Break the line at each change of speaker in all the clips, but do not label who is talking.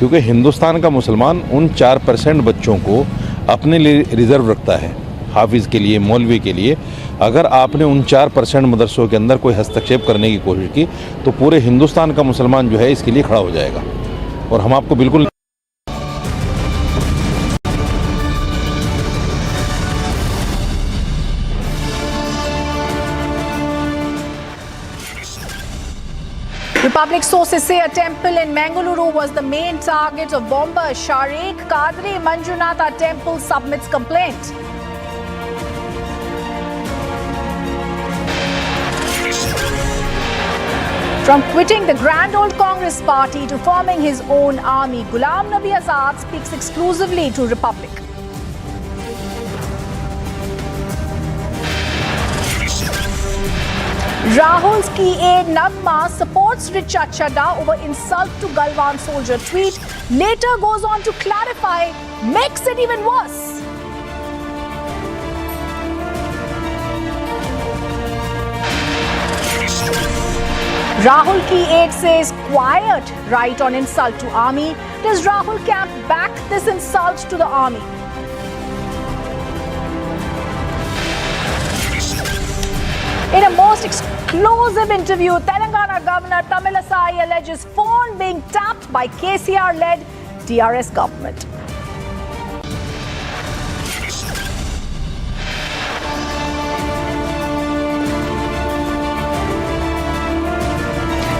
क्योंकि हिंदुस्तान का मुसलमान उन 4% बच्चों को अपने लिए रिज़र्व रखता है, हाफिज़ के लिए, मौलवी के लिए। अगर आपने उन 4% मदरसों के अंदर कोई हस्तक्षेप करने की कोशिश की तो पूरे हिंदुस्तान का मुसलमान जो है इसके लिए खड़ा हो जाएगा, और हम आपको बिल्कुल
Republic sources say a temple in Mangaluru was the main target of bomber Sharik. Kadri Manjunatha temple submits complaint. From quitting the grand old Congress party to forming his own army, Ghulam Nabi Azad speaks exclusively to Republic. Rahul's key aide Nagma supports Richa Chadda over insult to Galwan soldier tweet. Later goes on to clarify, makes it even worse. Rahul key aide says quiet right on insult to army. Does Rahul camp back this insult to the army? In a most exclusive interview, Telangana Governor Tamilisai alleges phone being tapped by KCR-led TRS government.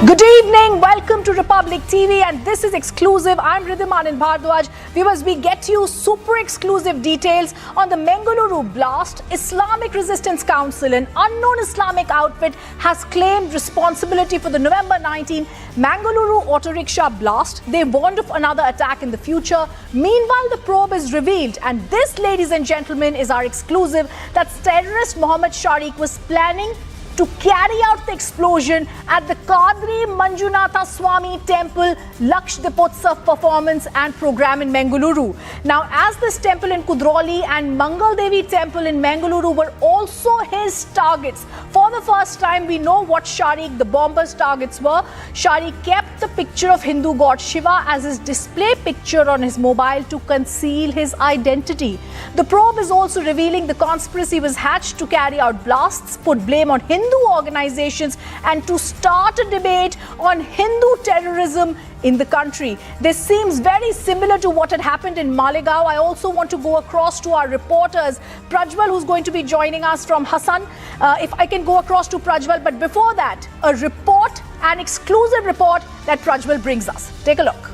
Good evening, welcome to Republic TV, and this is exclusive. I'm Ridhimanan Bhardwaj. Viewers, we get you super exclusive details on the Mangaluru blast. Islamic Resistance Council, an unknown Islamic outfit, has claimed responsibility for the November 19 Mangaluru auto rickshaw blast. They warned of another attack in the future. Meanwhile, the probe is revealed, and this, ladies and gentlemen, is our exclusive, that terrorist Mohammed Sharik was planning to carry out the explosion at the Kadri Manjunatha Swami Temple Laksh Dipotsav performance and program in Mangaluru. Now, as this temple in Kudroli and Mangal Devi Temple in Mangaluru were also his targets, for the first time we know what Sharik, the bomber's targets were. Sharik kept the picture of Hindu god Shiva as his display picture on his mobile to conceal his identity. The probe is also revealing the conspiracy was hatched to carry out blasts, put blame on Hindu organizations, and to start a debate on Hindu terrorism in the country. This seems very similar to what had happened in Malegaon. I also want to go across to our reporters, Prajwal, who's going to be joining us from Hassan. If I can go across to Prajwal, but before that, a report, an exclusive report that Prajwal brings us. Take a look.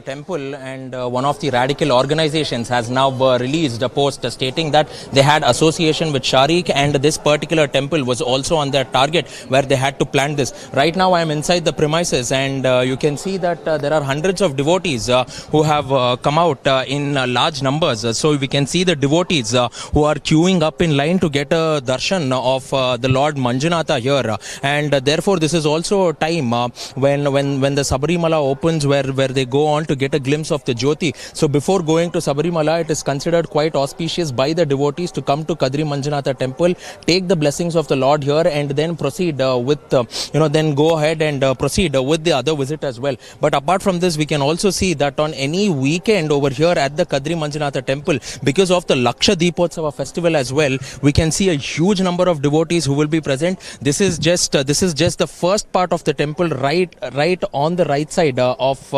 Temple, and one of the radical organizations has now released a post stating that they had association with Sharik, and this particular temple was also on their target where they had to plant this. Right now I am inside the premises, and you can see that there are hundreds of devotees who have come out in large numbers. So we can see the devotees who are queuing up in line to get a darshan of the Lord Manjunatha here, and therefore this is also a time when the Sabarimala opens, where they go on to get a glimpse of the Jyoti. So before going to Sabarimala, it is considered quite auspicious by the devotees to come to Kadri Manjunatha temple, take the blessings of the Lord here, and then proceed then go ahead and proceed with the other visit as well. But apart from this, we can also see that on any weekend over here at the Kadri Manjunatha temple, because of the Laksha Deepotsava festival as well, we can see a huge number of devotees who will be present. This is just the first part of the temple, right on the right side of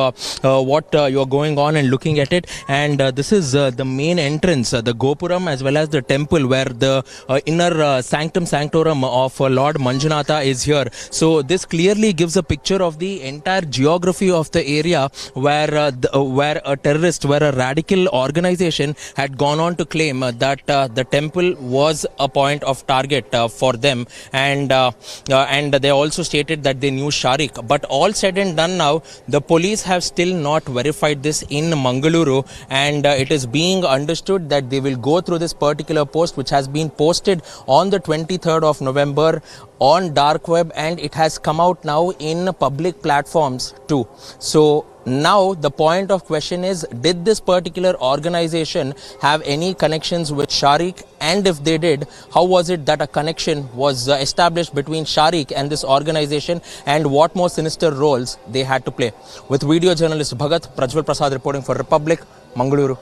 what you are going on and looking at it, and this is the main entrance, the Gopuram, as well as the temple where the inner sanctum sanctorum of Lord Manjunatha is here. So this clearly gives a picture of the entire geography of the area where a terrorist, where a radical organization had gone on to claim that the temple was a point of target for them, and they also stated that they knew Sharik. But all said and done now, the police have still not verified this in Mangaluru, and it is being understood that they will go through this particular post, which has been posted on the 23rd of November on dark web, and it has come out now in public platforms too. So Now, the point of question is, did this particular organization have any connections with Sharik? And if they did, how was it that a connection was established between Sharik and this organization, and what more sinister roles they had to play? With video journalist Bhagat, Prajwal Prasad reporting for Republic, Mangaluru.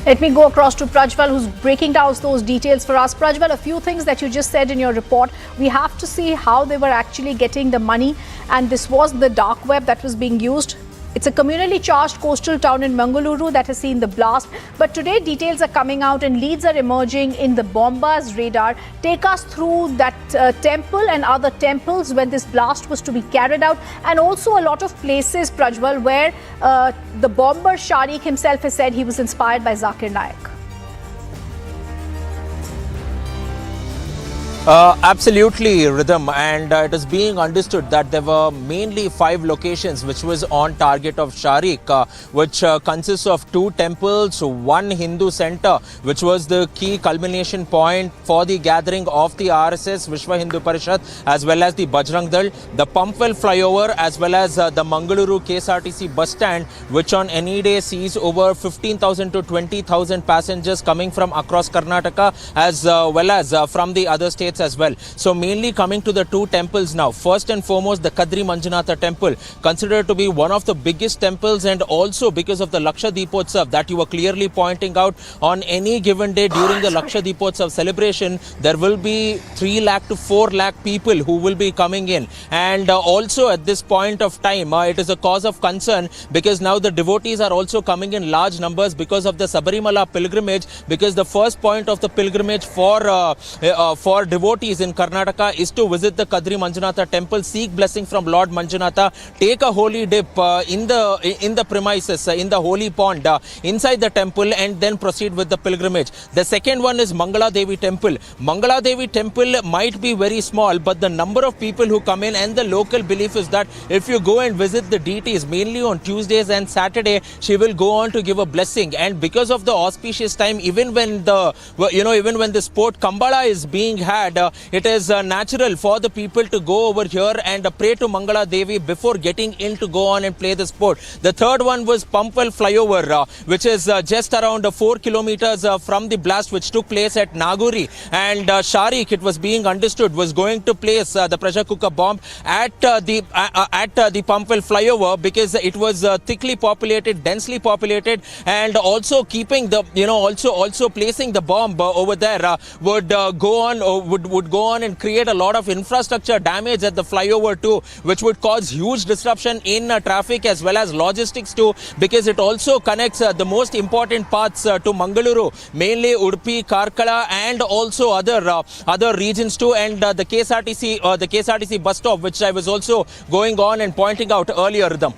Let me go across to Prajwal, who's breaking down those details for us. Prajwal, a few things that you just said in your report. We have to see how they were actually getting the money, and this was the dark web that was being used. It's a communally charged coastal town in Mangaluru that has seen the blast. But today, details are coming out and leads are emerging in the bombers' radar. Take us through that temple and other temples when this blast was to be carried out, and also a lot of places, Prajwal, where the bomber Sharik himself has said he was inspired by Zakir Naik.
Absolutely, Rhythm, and it is being understood that there were mainly 5 locations which was on target of Sharik, which consists of 2 temples, 1 Hindu center, which was the key culmination point for the gathering of the RSS, Vishwa Hindu Parishad, as well as the Bajrang Dal, the Pumpwell flyover, as well as the Mangaluru KSRTC bus stand, which on any day sees over 15,000 to 20,000 passengers coming from across Karnataka, as well as from the other states as well. So mainly coming to the 2 temples now. First and foremost, the Kadri Manjunatha temple, considered to be one of the biggest temples, and also because of the Laksha Deepotsav that you were clearly pointing out, on any given day during the Laksha Deepotsav celebration, there will be 3 lakh to 4 lakh people who will be coming in. And also at this point of time, it is a cause of concern because now the devotees are also coming in large numbers because of the Sabarimala pilgrimage, because the first point of the pilgrimage for devotees in Karnataka is to visit the Kadri Manjunatha temple, seek blessing from Lord Manjunatha, take a holy dip in the premises, in the holy pond inside the temple, and then proceed with the pilgrimage. The second one is Mangala Devi temple. Mangala Devi temple might be very small, but the number of people who come in, and the local belief is that if you go and visit the deities mainly on Tuesdays and Saturday, she will go on to give a blessing. And because of the auspicious time, even when the sport Kambala is being had, it is natural for the people to go over here and pray to Mangala Devi before getting in to go on and play the sport. The third one was Pumpwell flyover, which is just around 4 kilometers from the blast which took place at Naguri. And Sharik, it was being understood, was going to place the pressure cooker bomb at the Pumpwell flyover because it was thickly populated, densely populated, and also keeping the, also placing the bomb over there would go on and create a lot of infrastructure damage at the flyover too, which would cause huge disruption in traffic as well as logistics too, because it also connects the most important paths to Mangaluru, mainly Udupi, Karkala, and also other regions too, and the KSRTC bus stop, which I was also going on and pointing out earlier, Rhythm.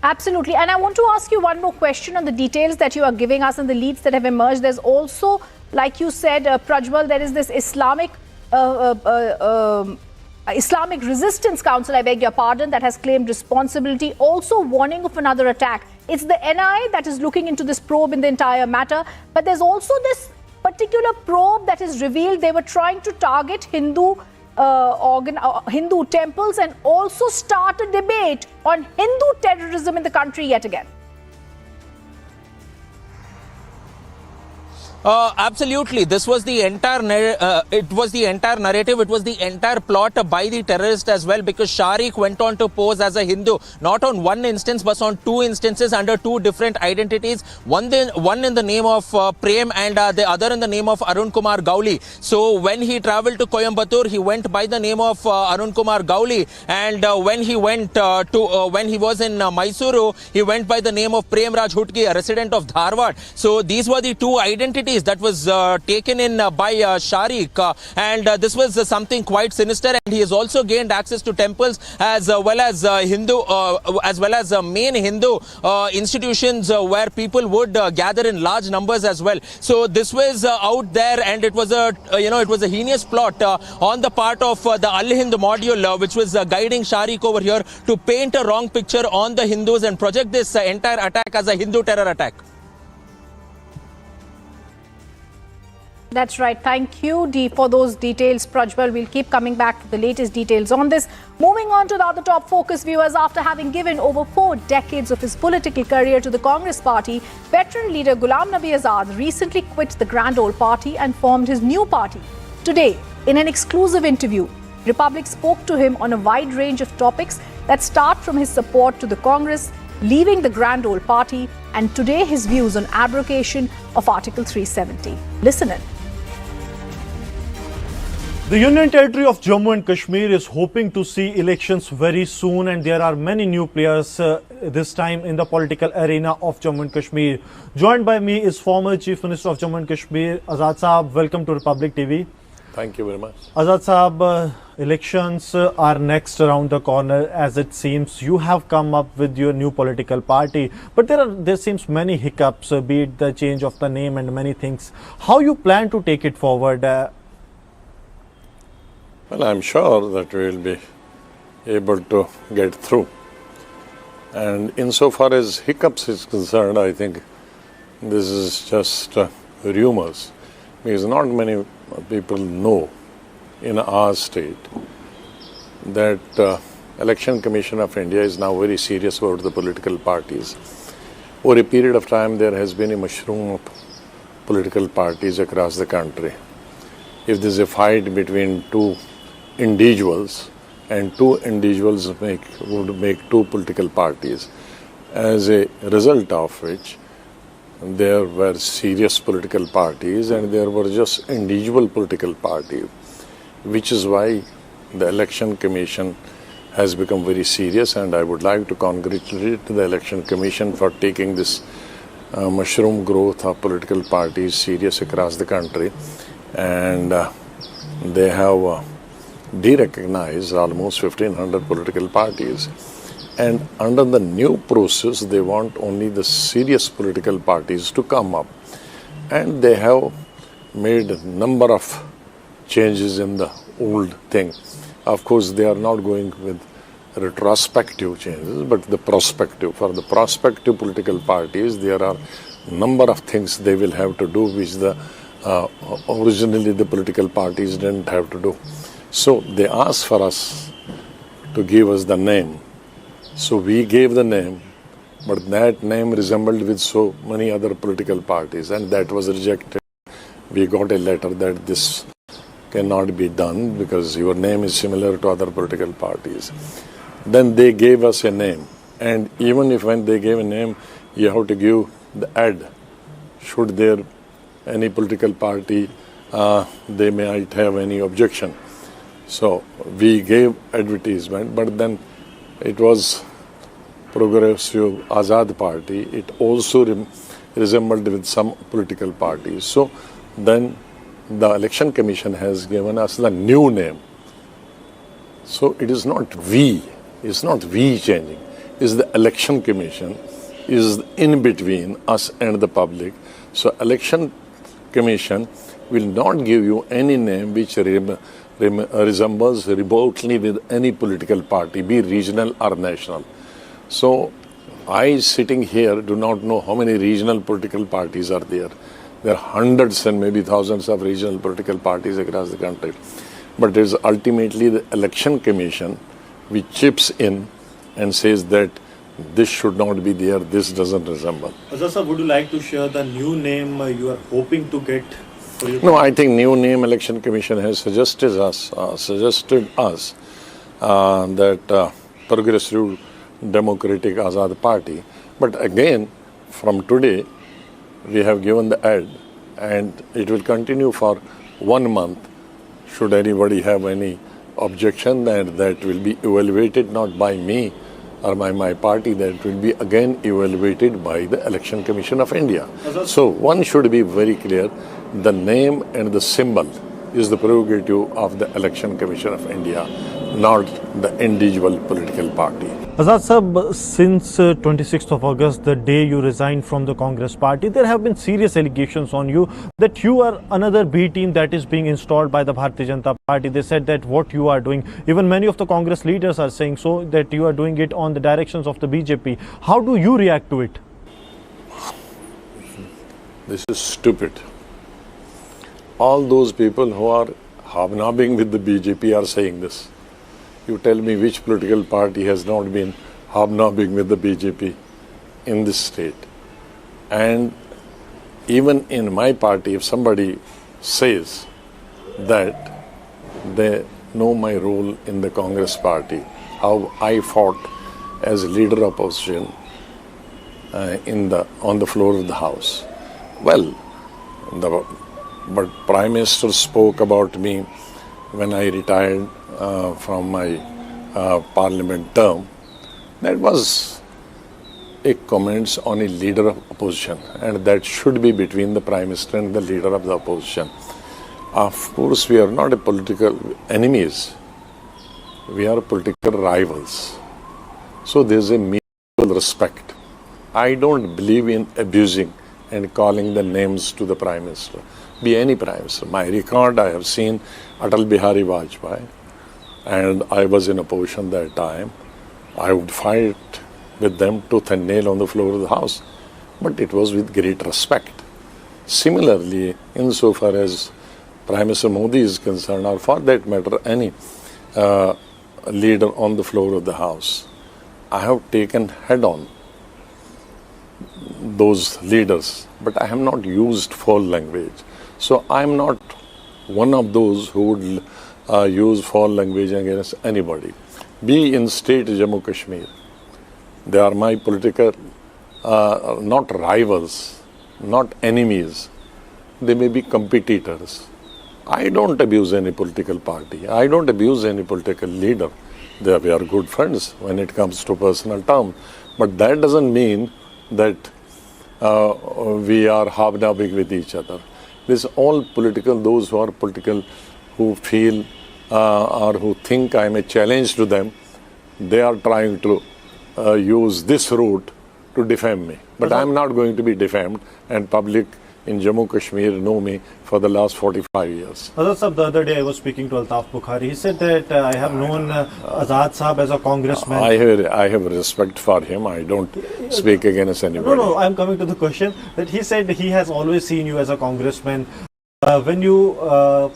Absolutely. And I want to ask you one more question on the details that you are giving us and the leads that have emerged. There's also, like you said, Prajwal, there is this Islamic Resistance Council, I beg your pardon, that has claimed responsibility, also warning of another attack. It's the NI that is looking into this probe in the entire matter. But there's also this particular probe that is revealed they were trying to target Hindu temples and also start a debate on Hindu terrorism in the country yet again.
Absolutely. This was the entire narrative. It was the entire plot by the terrorist as well, because Sharik went on to pose as a Hindu, not on one instance, but on 2 instances under 2 different identities. One in the name of Prem, and the other in the name of Arun Kumar Gauli. So when he traveled to Coimbatore, he went by the name of Arun Kumar Gauli, and when he was in Mysuru, he went by the name of Prem Raj Hutki, a resident of Dharwad. So these were the 2 identities that was taken in by Sharik, and this was something quite sinister. And he has also gained access to temples as well as main Hindu institutions where people would gather in large numbers as well. So this was out there, and it was a heinous plot on the part of the Al Hind module, which was guiding Sharik over here to paint a wrong picture on the Hindus and project this entire attack as a Hindu terror attack.
That's right. Thank you, Dee, for those details, Prajwal. We'll keep coming back to the latest details on this. Moving on to the other top focus, viewers. After having given over 4 decades of his political career to the Congress party, veteran leader Ghulam Nabi Azad recently quit the Grand Old Party and formed his new party. Today, in an exclusive interview, Republic spoke to him on a wide range of topics that start from his support to the Congress, leaving the Grand Old Party, and today his views on abrogation of Article 370. Listen in.
The Union Territory of Jammu and Kashmir is hoping to see elections very soon, and there are many new players this time in the political arena of Jammu and Kashmir. Joined by me is former Chief Minister of Jammu and Kashmir, Azad Saab. Welcome to Republic TV.
Thank you very much.
Azad Saab, elections are next around the corner, as it seems. You have come up with your new political party, but there seems many hiccups, be it the change of the name and many things. How you plan to take it forward?
Well, I'm sure that we will be able to get through. And insofar as hiccups is concerned, I think this is just rumors, because not many people know in our state that Election Commission of India is now very serious about the political parties. Over a period of time, there has been a mushroom of political parties across the country. If there's a fight between two individuals, and two individuals would make two political parties, as a result of which there were serious political parties and there were just individual political parties, which is why the Election Commission has become very serious, and I would like to congratulate the Election Commission for taking this mushroom growth of political parties serious across the country, and they have de-recognized almost 1,500 political parties. And under the new process, they want only the serious political parties to come up. And they have made a number of changes in the old thing. Of course, they are not going with retrospective changes, but the prospective. For the prospective political parties, there are a number of things they will have to do which originally the political parties didn't have to do. So they asked for us to give us the name. So we gave the name, but that name resembled with so many other political parties, and that was rejected. We got a letter that this cannot be done because your name is similar to other political parties. Then they gave us a name, and even if when they gave a name, you have to give the ad. Should there any political party, they might have any objection. So we gave advertisement, but then it was Progressive Azad Party. It also resembled with some political parties. So then the Election Commission has given us the new name. So it is not we changing. It's the Election Commission is in between us and the public. So Election Commission will not give you any name which resembles remotely with any political party, be regional or national. So I, sitting here, do not know how many regional political parties are there. There are hundreds and maybe thousands of regional political parties across the country. But it is ultimately the Election Commission which chips in and says that this should not be there, this doesn't resemble.
Azad sir, would you like to share the new name you are hoping to get?
No, I think new name Election Commission has suggested us that Progressive Democratic Azad Party. But again, from today, we have given the ad, and it will continue for 1 month. Should anybody have any objection, that will be evaluated not by me or by my party, that will be again evaluated by the Election Commission of India. So one should be very clear. The name and the symbol is the prerogative of the Election Commission of India, not the individual political party.
Azad sir, since 26th of August, the day you resigned from the Congress party, there have been serious allegations on you that you are another B team that is being installed by the Bharatiya Janata Party. They said that what you are doing, even many of the Congress leaders are saying so, that you are doing it on the directions of the BJP. How do you react to it?
This is stupid. all those people who are hobnobbing with the BJP are saying this. You tell me which political party has not been hobnobbing with the BJP in this state. And even in my party, if somebody says that they know my role in the Congress party, how I fought as leader of opposition on the floor of the House. Well, but Prime Minister spoke about me when I retired from my parliament term. That was a comments on a leader of opposition, and that should be between the Prime Minister and the leader of the opposition. Of course, we are not a political enemies. We are political rivals. So there is a mutual respect. I don't believe in abusing and calling the names to the Prime Minister. Be any Prime Minister. My record, I have seen Atal Bihari Vajpayee, and I was in opposition that time. I would fight with them tooth and nail on the floor of the House, but it was with great respect. Similarly, insofar as Prime Minister Modi is concerned, or for that matter, any leader on the floor of the House, I have taken head-on those leaders, but I have not used foul language. So I am not one of those who would use foul language against anybody. Be in state Jammu Kashmir. They are my political, not rivals, not enemies. They may be competitors. I don't abuse any political party. I don't abuse any political leader. We are good friends when it comes to personal terms. But that doesn't mean that we are hobnobbing with each other. This is all political. Those who are political, who feel or who think I am a challenge to them, they are trying to use this route to defame me. But I am not going to be defamed, and public in Jammu Kashmir know me for the last 45 years.
Azad Sahab, the other day I was speaking to Altaf Bukhari. He said that I have known Azad Sahab as a congressman.
I have respect for him. I don't speak against anybody.
No, I'm coming to the question that he said he has always seen you as a congressman. When you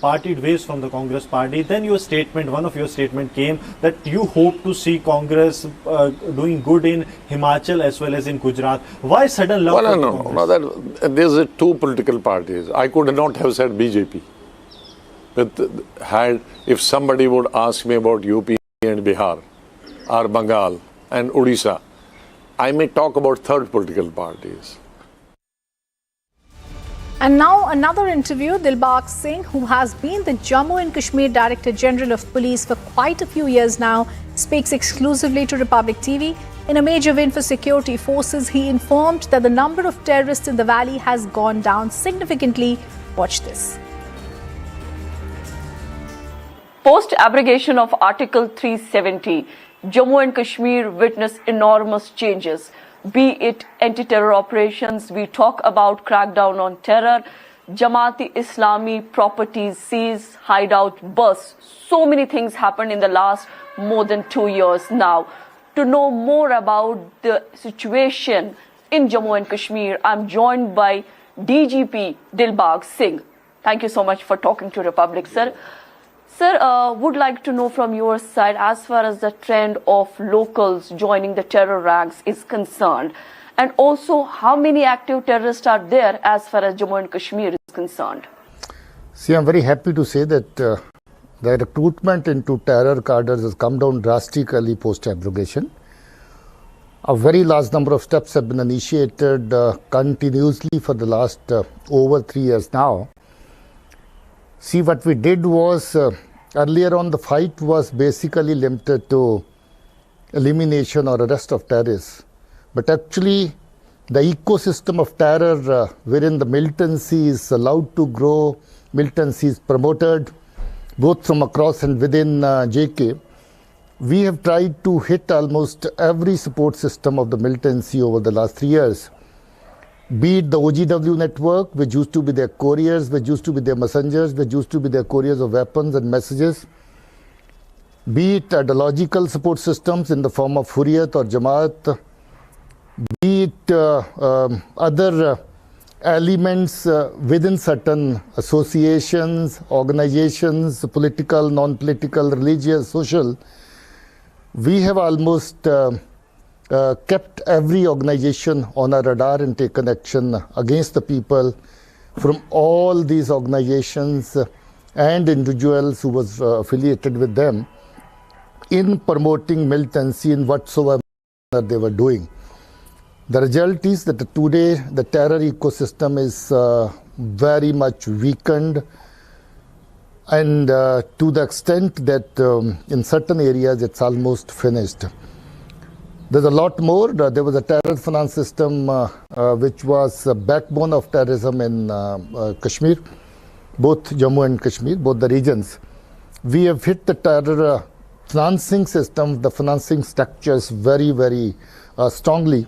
parted ways from the Congress party, then your statement, one of your statement came that you hope to see Congress doing good in Himachal as well as in Gujarat. Why sudden love for Congress?
There's two political parties. I could not have said BJP. But if somebody would ask me about UP and Bihar or Bengal and Odisha, I may talk about third political parties.
And now another interview. Dilbagh Singh, who has been the Jammu and Kashmir Director General of Police for quite a few years now, speaks exclusively to Republic TV. In a major win for security forces, he informed that the number of terrorists in the valley has gone down significantly. Watch this.
Post-abrogation of Article 370, Jammu and Kashmir witnessed enormous changes. Be it anti-terror operations, we talk about crackdown on terror, Jamaati Islami properties seized, hideout bursts. So many things happened in the last more than 2 years now. To know more about the situation in Jammu and Kashmir, I'm joined by DGP Dilbagh Singh. Thank you so much for talking to Republic, sir. Sir, would like to know from your side, as far as the trend of locals joining the terror ranks is concerned, and also how many active terrorists are there as far as Jammu and Kashmir is concerned?
See, I'm very happy to say that the recruitment into terror cadres has come down drastically post-abrogation. A very large number of steps have been initiated continuously for the last over 3 years now. See, what we did was, earlier on the fight was basically limited to elimination or arrest of terrorists. But actually, the ecosystem of terror wherein the militancy is allowed to grow, militancy is promoted, both from across and within JK, we have tried to hit almost every support system of the militancy over the last 3 years. Be it the OGW network, which used to be their couriers, which used to be their messengers, which used to be their couriers of weapons and messages. Be it ideological support systems in the form of Hurriyat or Jamaat. Be it other elements within certain associations, organizations, political, non-political, religious, social. We have almost kept every organization on our radar and taken action against the people from all these organizations and individuals who was affiliated with them in promoting militancy in whatsoever they were doing. The result is that today the terror ecosystem is very much weakened, and to the extent that in certain areas it's almost finished. There's a lot more. There was a terror finance system which was a backbone of terrorism in Kashmir, both Jammu and Kashmir, both the regions. We have hit the terror financing system, the financing structures very, very strongly.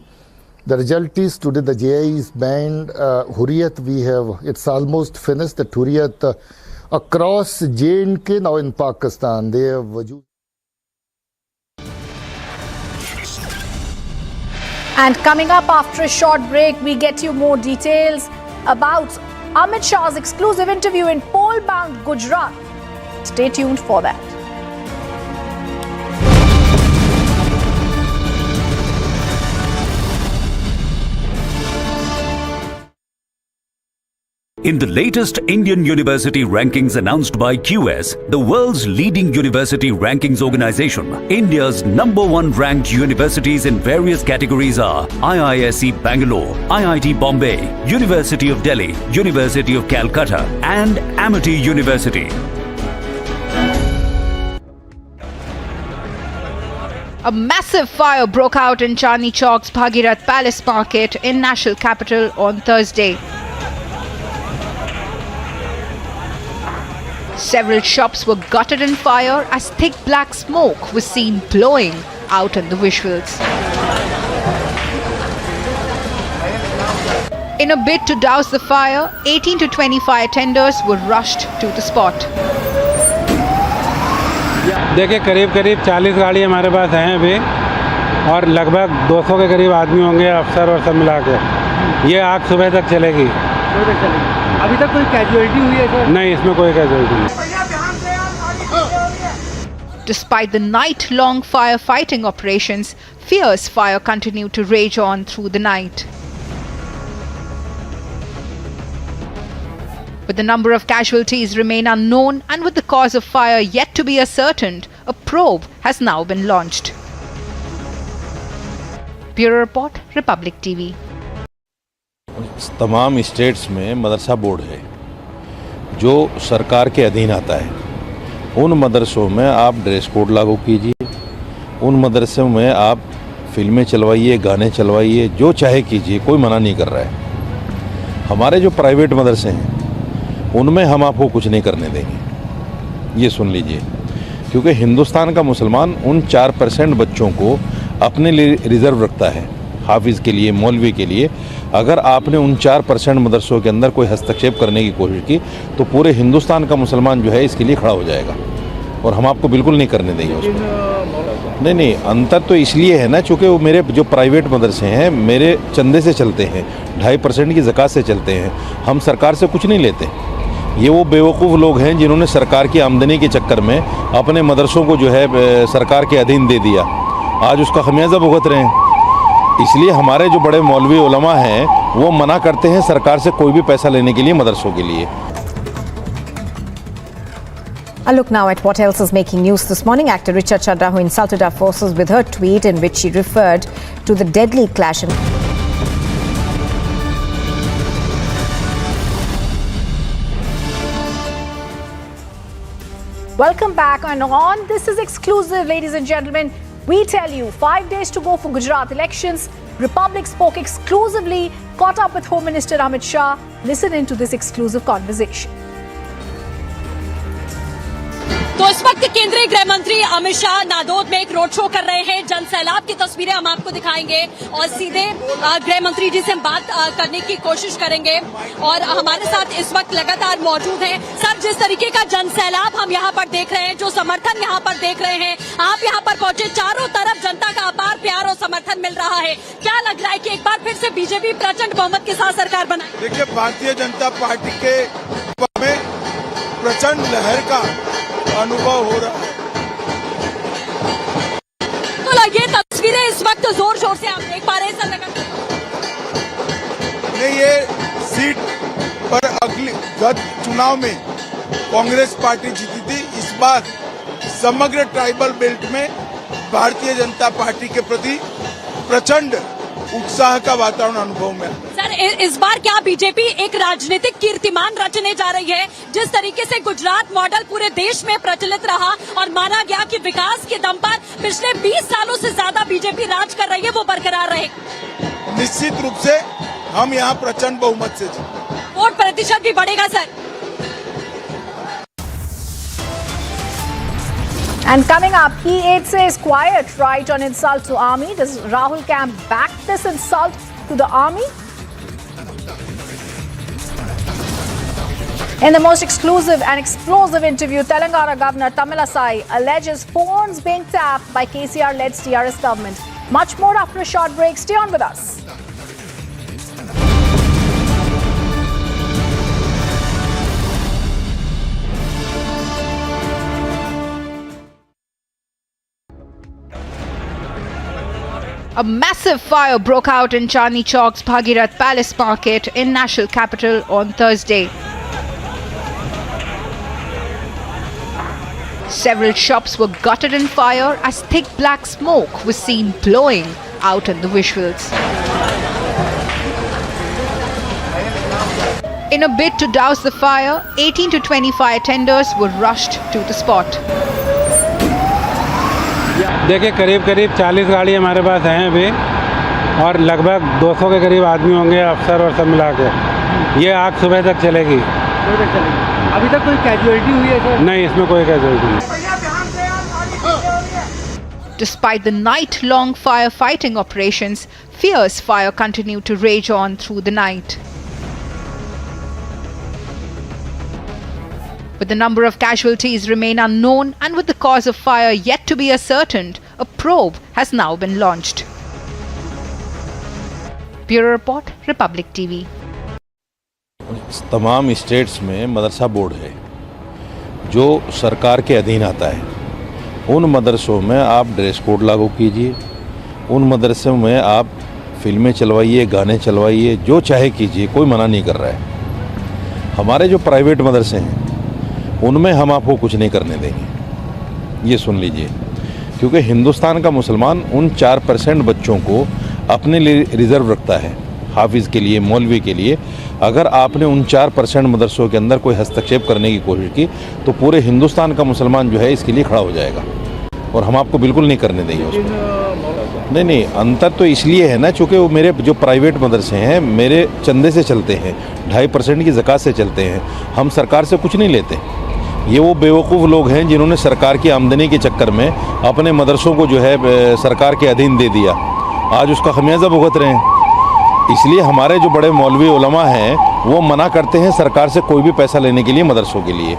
The result is today the JI is banned. Hurriyat, it's almost finished. The Hurriyat across J&K now in Pakistan, they have.
And coming up after a short break, we get you more details about Amit Shah's exclusive interview in poll-bound Gujarat. Stay tuned for that.
In the latest Indian university rankings announced by QS, the world's leading university rankings organization, India's #1 ranked universities in various categories are IISc Bangalore, IIT Bombay, University of Delhi, University of Calcutta, and Amity University.
A massive fire broke out in Chandni Chowk's Bhagirath Palace Market in national capital on Thursday. Several shops were gutted in fire as thick black smoke was seen blowing out in the visuals. In a bid to douse the fire, 18 to 20 fire tenders were rushed to the spot.
देखिए करीब 40 गाड़ी हमारे पास हैं अभी और लगभग 200 के करीब आदमी होंगे, अफसर और सब मिला के। ये आग सुबह तक चलेगी। अभी तक कोई कैजुअलिटी हुई है सर? नहीं, इसमें कोई कैजुअलिटी नहीं।
Despite the night-long firefighting operations, fierce fire continued to rage on through the night. But the number of casualties remain unknown, and with the cause of fire yet to be ascertained, a probe has now been launched. Bureau Report, Republic TV.
तमाम states में मदरसा board है जो सरकार के अधीन आता है। उन मदरसों में आप ड्रेस कोड लागू कीजिए, उन मदरसों में आप फिल्में चलवाइए, गाने चलवाइए, जो चाहे कीजिए, कोई मना नहीं कर रहा है। हमारे जो प्राइवेट मदरसे हैं उनमें हम आपको कुछ नहीं करने देंगे, ये सुन लीजिए। क्योंकि हिंदुस्तान का मुसलमान उन 4% बच्चों को अपने लिए रिज़र्व रखता है, हाफिज़ के लिए, मौलवी के लिए। अगर आपने उन 4% मदरसों के अंदर कोई हस्तक्षेप करने की कोशिश की तो पूरे हिंदुस्तान का मुसलमान जो है इसके लिए खड़ा हो जाएगा, और हम आपको बिल्कुल नहीं करने देंगे उसको। नहीं, अंतर तो इसलिए है ना, चूँकि वो मेरे जो प्राइवेट मदरसे हैं मेरे चंदे से चलते हैं, 2.5% की ज़कात से चलते हैं, हम सरकार से कुछ नहीं लेते। ये वो बेवकूफ़ लोग हैं जिन्होंने सरकार की आमदनी के चक्कर में अपने मदरसों को जो है सरकार के अधीन दे दिया, आज उसका खमियाजा भुगत रहे हैं। इसलिए हमारे जो बड़े मौलवी उलमा हैं वो मना करते हैं सरकार से कोई भी पैसा लेने के लिए मदरसों के लिए।
A look now at what else is making news this morning. Actor Richa Chadha, who insulted our forces with her tweet in which she referred to the deadly clash in Welcome back and on. This is exclusive, ladies and gentlemen. We tell you 5 days to go for Gujarat elections. Republic spoke exclusively, caught up with Home Minister Amit Shah. Listen into this exclusive conversation.
तो इस वक्त केंद्रीय गृह मंत्री अमित शाह नादौद में एक road show कर रहे हैं। जन सैलाब की तस्वीरें हम आपको दिखाएंगे और सीधे गृह मंत्री जी से हम बात करने की कोशिश करेंगे। और हमारे साथ इस वक्त लगातार मौजूद हैं सर। जिस तरीके का जन सैलाब हम यहाँ पर देख रहे हैं, जो समर्थन यहाँ पर देख रहे हैं, आप यहाँ पर पहुंचे, चारों तरफ जनता का अपार प्यार और समर्थन मिल रहा है। क्या लग रहा है कि एक बार फिर से बीजेपी प्रचंड बहुमत के साथ सरकार बनाए?
देखिए, भारतीय जनता पार्टी के में प्रचंड लहर का अनुभव हो रहा है।
तो ये तस्वीरें इस वक्त जोर शोर से आप देख पा रहे हैं सर।
नहीं, ये सीट पर अगले गत चुनाव में कांग्रेस पार्टी जीती थी। इस बार समग्र ट्राइबल बेल्ट में भारतीय जनता पार्टी के प्रति प्रचंड उत्साह का वातावरण अनुभव में।
सर, इस बार क्या बीजेपी एक राजनीतिक कीर्तिमान रचने जा रही है? जिस तरीके से गुजरात मॉडल पूरे देश में प्रचलित रहा और माना गया कि विकास के दम पर पिछले 20 सालों से ज्यादा बीजेपी राज कर रही है, वो बरकरार रहे।
निश्चित रूप से हम यहाँ प्रचंड बहुमत से
वोट प्रतिशत भी बढ़ेगा sir.
And coming up, he says quiet right on insult to army. Does Rahul Camp back this insult to the army? In the most exclusive and explosive interview, Telangana Governor Tamilisai alleges phones being tapped by KCR-led TRS government. Much more after a short break. Stay on with us.
A massive fire broke out in Chandni Chowk's Bhagirath Palace Market in national capital on Thursday. Several shops were gutted in fire as thick black smoke was seen blowing out in the visuals. In a bid to douse the fire, 18 to 20 fire tenders were rushed to the spot.
देखिए, करीब 40 गाड़ी हमारे पास हैं अभी और लगभग 200 के करीब आदमी होंगे, अफसर और सब मिला के। ये आग सुबह तक चलेगी।
अभी तक कोई कैजुअलिटी हुई है सर?
नहीं, इसमें कोई कैजुअलिटी नहीं।
Despite the night-long firefighting operations, fierce fire continued to rage on through the night. With the number of casualties remain unknown and with the cause of fire yet to be ascertained, a probe has now been launched. Bureau Report, Republic TV.
तमाम states में मदरसा board है जो सरकार के अधीन आता है। उन मदरसों में आप ड्रेस कोड लागू कीजिए, उन मदरसों में आप फिल्में चलवाइए, गाने चलवाइए, जो चाहे कीजिए, कोई मना नहीं कर रहा है। हमारे जो प्राइवेट मदरसे हैं उनमें हम आपको कुछ नहीं करने देंगे, ये सुन लीजिए। क्योंकि हिंदुस्तान का मुसलमान उन 4% बच्चों को अपने लिए रिज़र्व रखता है, हाफिज़ के लिए, मौलवी के लिए। अगर आपने उन 4% मदरसों के अंदर कोई हस्तक्षेप करने की कोशिश की तो पूरे हिंदुस्तान का मुसलमान जो है इसके लिए खड़ा हो जाएगा और हम आपको बिल्कुल नहीं करने देंगे उसको। नहीं, अंतर तो इसलिए है ना, चूँकि वो मेरे जो प्राइवेट मदरसे हैं मेरे चंदे से चलते हैं, 2.5% की ज़कात से चलते हैं। हम सरकार से कुछ नहीं लेते। ये वो बेवकूफ़ लोग हैं जिन्होंने सरकार की आमदनी के चक्कर में अपने मदरसों को जो है सरकार के अधीन दे दिया, आज उसका खमियाजा भुगत रहे हैं। इसलिए हमारे जो बड़े मौलवी उलमा हैं वो मना करते हैं सरकार से कोई भी पैसा लेने के लिए मदरसों के लिए।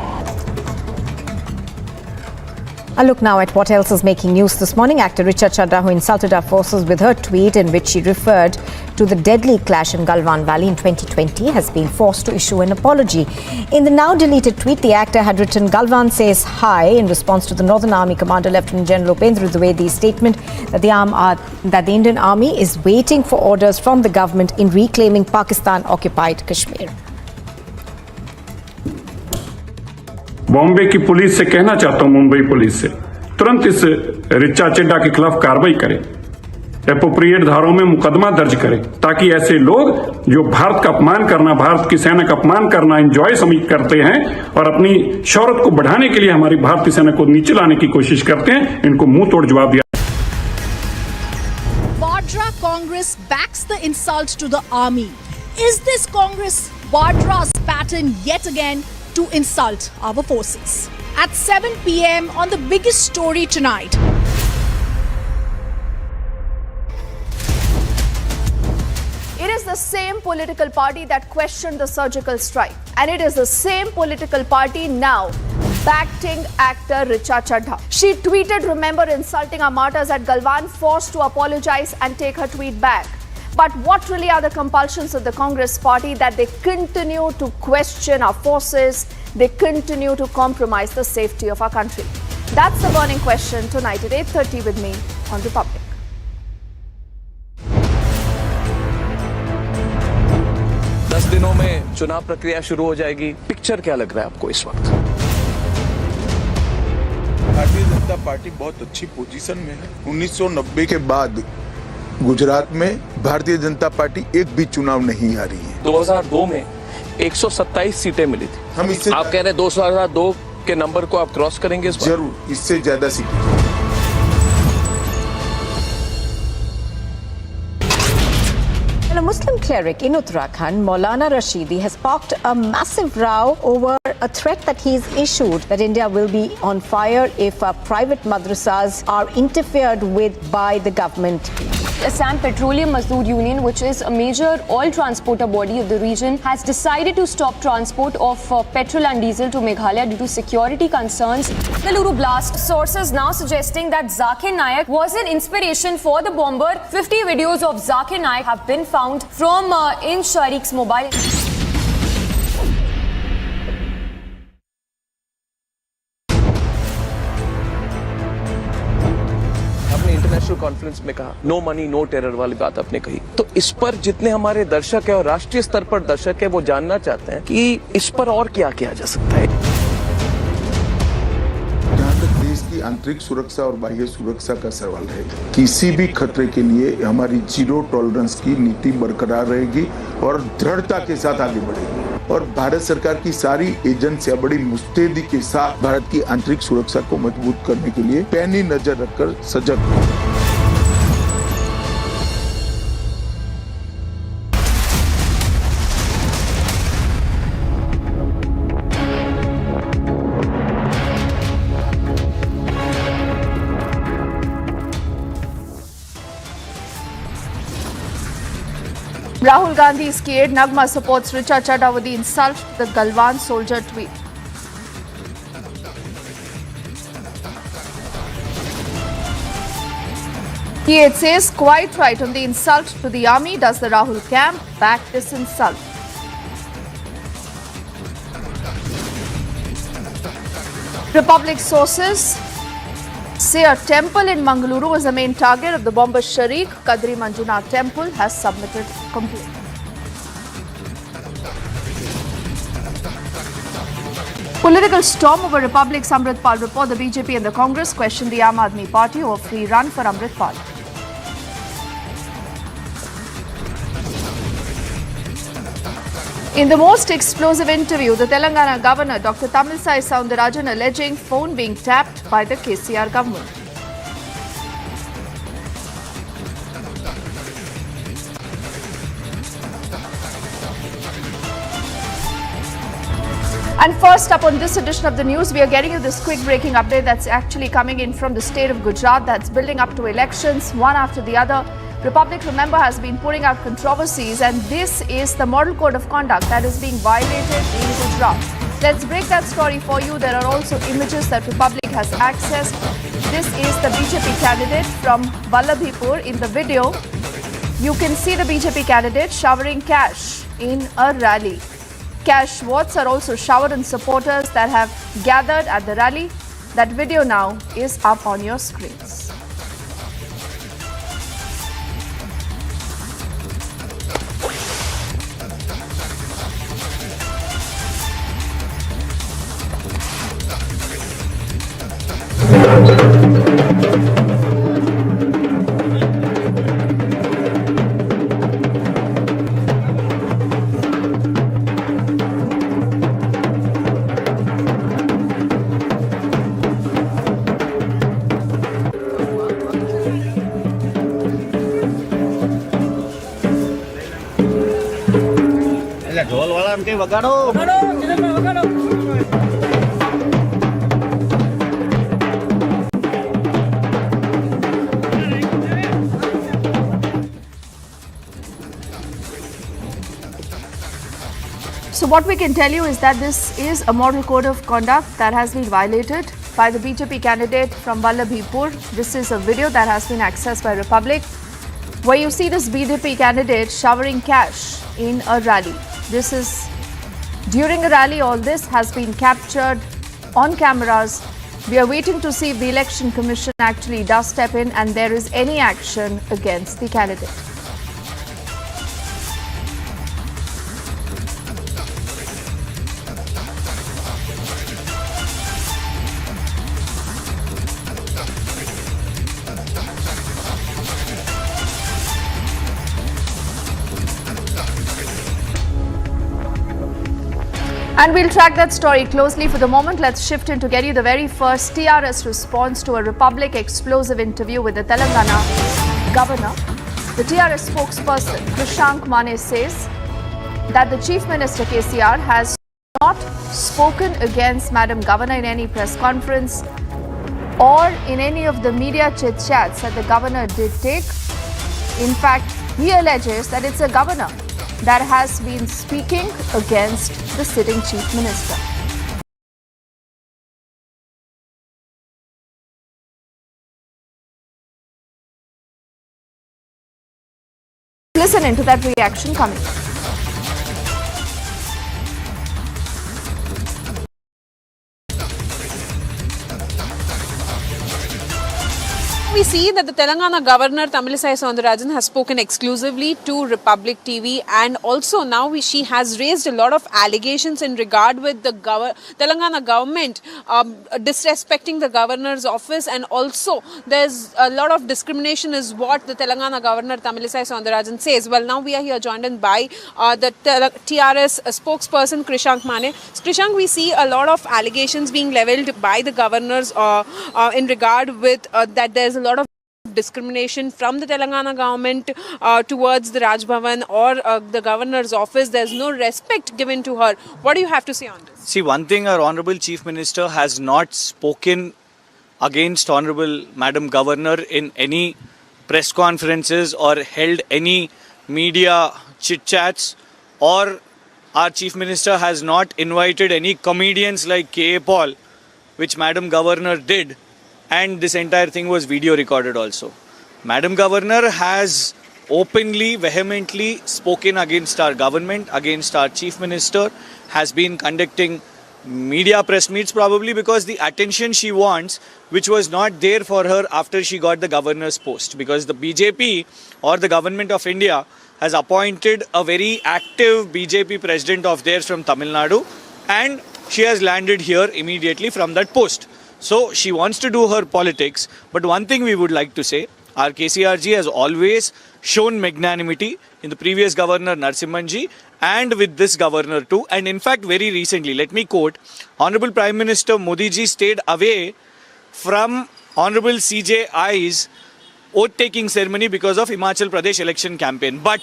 A look now at what else is making news this morning. Actor Richa Chadha, who insulted our forces with her tweet in which she referred to the deadly clash in Galwan Valley in 2020, has been forced to issue an apology. In the now deleted tweet, the actor had written, "Galwan says hi," in response to the Northern Army Commander Lieutenant General Upendra Dwivedi's statement that the Indian Army is waiting for orders from the government in reclaiming Pakistan-occupied Kashmir.
Bombay की police से कहना चाहता हूं, Mumbai police से तुरंत इस रिचा चड्ढा के खिलाफ कार्रवाई करें, एप्रोप्रिएट धाराओं में मुकदमा दर्ज करें, ताकि ऐसे लोग जो भारत का अपमान करना, भारत की सेना का अपमान करना एंजॉय करते हैं और अपनी शौहरत को बढ़ाने के लिए हमारी भारतीय सेना को नीचे लाने की कोशिश करते हैं, इनको मुंह तोड़ जवाब दिया।
Vadra Congress backs the insult to the army. Is this Congress Vadra's pattern yet again to insult our forces? at 7 p.m. on the biggest story tonight. It is the same political party that questioned the surgical strike, and it is the same political party now backing actor Richa Chadha. She tweeted, "Remember insulting our martyrs at Galwan," forced to apologize and take her tweet back. But what really are the compulsions of the Congress party that they continue to question our forces, they continue to compromise the safety of our country? That's the burning question tonight at 8:30 with me on Republic.
दिनों में चुनाव प्रक्रिया शुरू हो जाएगी। Picture क्या लग रहा है आपको इस वक्त?
भारतीय जनता पार्टी बहुत अच्छी पोजीशन में है। 1990 के बाद गुजरात में भारतीय जनता पार्टी एक भी चुनाव नहीं हारी है।
2002 में 127 सीटें मिली थी।
हम इससे
आप कह रहे हैं 2002 के नंबर को आप क्रॉस करेंगे इस बार?
जरूर, इससे ज्यादा सीटें।
A Muslim cleric in Uttarakhand, Maulana Rashidi, has sparked a massive row over a threat that he's issued that India will be on fire if private madrasas are interfered with by the government.
Assam Petroleum Mazdoor Union, which is a major oil transporter body of the region, has decided to stop transport of petrol and diesel to Meghalaya due to security concerns. Mangaluru blast. Sources now suggesting that Zakir Naik was an inspiration for the bomber. 50 videos of Zakir Naik have been found from in Shariq's mobile.
International conference में कहा no money no terror वाली बात आपने कही, तो इस पर जितने हमारे दर्शक है और राष्ट्रीय स्तर पर दर्शक है वो जानना चाहते हैं कि इस पर और क्या किया जा सकता है।
जहाँ तक देश की आंतरिक सुरक्षा और बाह्य सुरक्षा का सवाल है, किसी भी खतरे के लिए हमारी जीरो टॉलरेंस की नीति बरकरार रहेगी और दृढ़ता के साथ आगे बढ़ेगी। और भारत सरकार की सारी एजेंसियां बड़ी मुस्तैदी के साथ भारत की आंतरिक सुरक्षा को मजबूत करने के लिए पैनी नजर रखकर सजग हैं।
Rahul Gandhi is scared. Nagma supports Richa Chadha with the insult to the Galwan soldier tweet. It says quite right on the insult to the army. Does the Rahul camp back this insult? Republic sources say a temple in Mangaluru was the main target of the bomber Shariq. Kadri Manjunatha temple has submitted complaint. Political storm over Republic's Amritpal report. The BJP and the Congress questioned the Aam Aadmi Party over free run for Amritpal. In the most explosive interview, the Telangana governor, Dr. Tamilisai Soundararajan, alleging phone being tapped by the KCR government. And first up on this edition of the news, we are getting you this quick breaking update that's actually coming in from the state of Gujarat that's building up to elections, one after the other. Republic, remember, has been putting out controversies, and this is the model code of conduct that is being violated in Gujarat. Let's break that story for you. There are also images that Republic has accessed. This is the BJP candidate from Vallabhipur. In the video, you can see the BJP candidate showering cash in a rally. Cash words are also showered on supporters that have gathered at the rally. That video now is up on your screens.
ઢોલ વાળા કે વગાડો વગાડો
So what we can tell you is that this is a model code of conduct that has been violated by the BJP candidate from Vallabhipur. This is a video that has been accessed by Republic, where you see this BJP candidate showering cash in a rally. This is during a rally. All this has been captured on cameras. We are waiting to see if the Election Commission actually does step in and there is any action against the candidate. And we'll track that story closely. For the moment, let's shift in to get you the very first TRS response to a Republic explosive interview with the Telangana governor. The TRS spokesperson, Krishank Mane, says that the Chief Minister KCR has not spoken against Madam Governor in any press conference or in any of the media chit-chats that the governor did take. In fact, he alleges that it's a governor that has been speaking against the sitting Chief Minister. Listen into that reaction coming.
We see that the Telangana governor Tamilisai Soundararajan has spoken exclusively to Republic TV, and also now she has raised a lot of allegations in regard with the Telangana government disrespecting the governor's office, and also there's a lot of discrimination is what the Telangana governor Tamilisai Soundararajan says. Well, now we are here joined in by the TRS spokesperson Krishank Mane. Krishank, we see a lot of allegations being levelled by the governors in regard with that there's a lot of discrimination from the Telangana government towards the Raj Bhavan or the governor's office. There's no respect given to her. What do you have to say on this?
See, one thing, our Honourable Chief Minister has not spoken against Honourable Madam Governor in any press conferences or held any media chit-chats, or our Chief Minister has not invited any comedians like K.A. Paul, which Madam Governor did. And this entire thing was video recorded also. Madam Governor has openly, vehemently spoken against our government, against our Chief Minister, has been conducting media press meets probably because the attention she wants, which was not there for her after she got the governor's post. Because the BJP or the government of India has appointed a very active BJP president of theirs from Tamil Nadu, and she has landed here immediately from that post. So she wants to do her politics, but one thing we would like to say, our KCRG has always shown magnanimity in the previous governor Narsimhanji and with this governor too. And in fact, very recently, let me quote, Honorable Prime Minister Modi ji stayed away from Honorable CJI's oath-taking ceremony because of Himachal Pradesh election campaign. But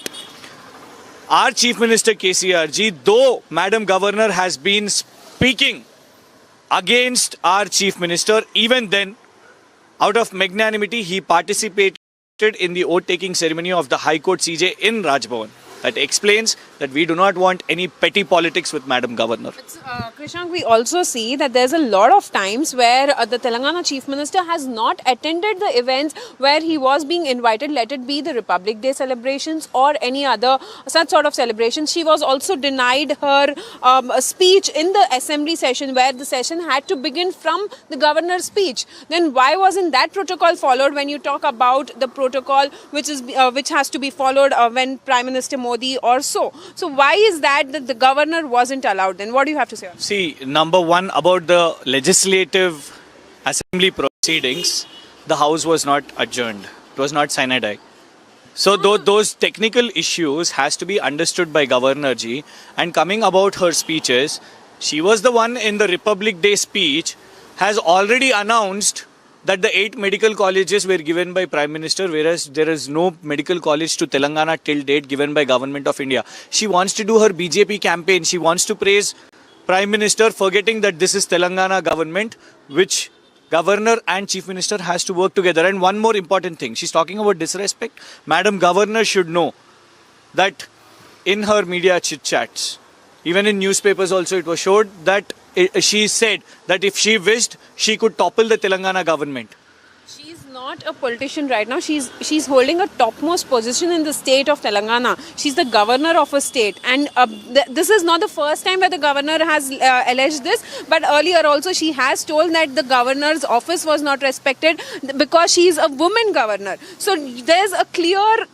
our Chief Minister KCRG, though Madam Governor has been speaking against our Chief Minister, even then, out of magnanimity, he participated in the oath-taking ceremony of the High Court CJ in Raj Bhavan. That explains that we do not want any petty politics with Madam Governor.
Krishank, we also see that there's a lot of times where the Telangana Chief Minister has not attended the events where he was being invited, let it be the Republic Day celebrations or any other such sort of celebrations. She was also denied her speech in the assembly session, where the session had to begin from the governor's speech. Then why wasn't that protocol followed when you talk about the protocol which has to be followed when Prime Minister Modi or so? So why is that the governor wasn't allowed? Then what do you have to say on that?
See, number one, about the legislative assembly proceedings, the house was not adjourned. It was not sine die. So those technical issues has to be understood by Governor Ji. And coming about her speeches, she was the one in the Republic Day speech has already announced that the 8 medical colleges were given by Prime Minister, whereas there is no medical college to Telangana till date given by Government of India. She wants to do her BJP campaign. She wants to praise Prime Minister, forgetting that this is Telangana government, which Governor and Chief Minister has to work together. And one more important thing, she's talking about disrespect. Madam Governor should know that in her media chit-chats, even in newspapers also it was showed that she said that if she wished, she could topple the Telangana government.
She's not a politician right now. She's holding a topmost position in the state of Telangana. She's the governor of a state, and this is not the first time where the governor has alleged this. But earlier also she has told that the governor's office was not respected because she is a woman governor. So there's a clear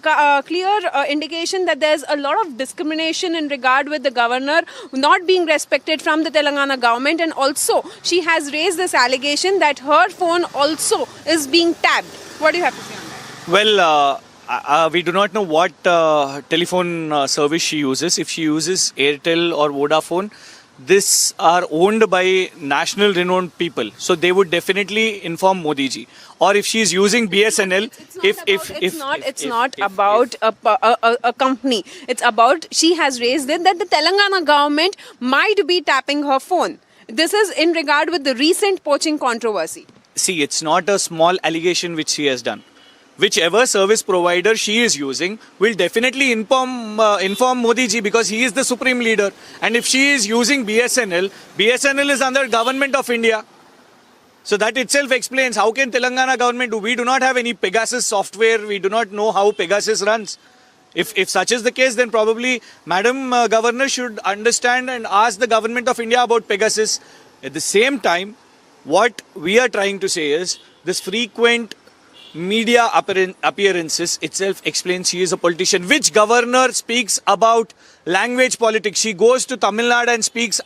indication that there's a lot of discrimination in regard with the governor not being respected from the Telangana government, and also she has raised this allegation that her phone also is being tapped. What do you have to say on that?
Well, we do not know what telephone service she uses. If she uses Airtel or Vodafone, these are owned by national renowned people. So they would definitely inform Modi ji. Or if she is using BSNL,
it's not about a company. It's about, she has raised it that the Telangana government might be tapping her phone. This is in regard with the recent poaching controversy.
See, it's not a small allegation which she has done. Whichever service provider she is using will definitely inform Modi ji, because he is the supreme leader. And if she is using BSNL, BSNL is under government of India. So that itself explains how can Telangana government do. We do not have any Pegasus software. We do not know how Pegasus runs. If such is the case, then probably Madam Governor should understand and ask the government of India about Pegasus. At the same time, what we are trying to say is this frequent media appearances itself explains she is a politician. Which governor speaks about language politics? She goes to Tamil Nadu and speaks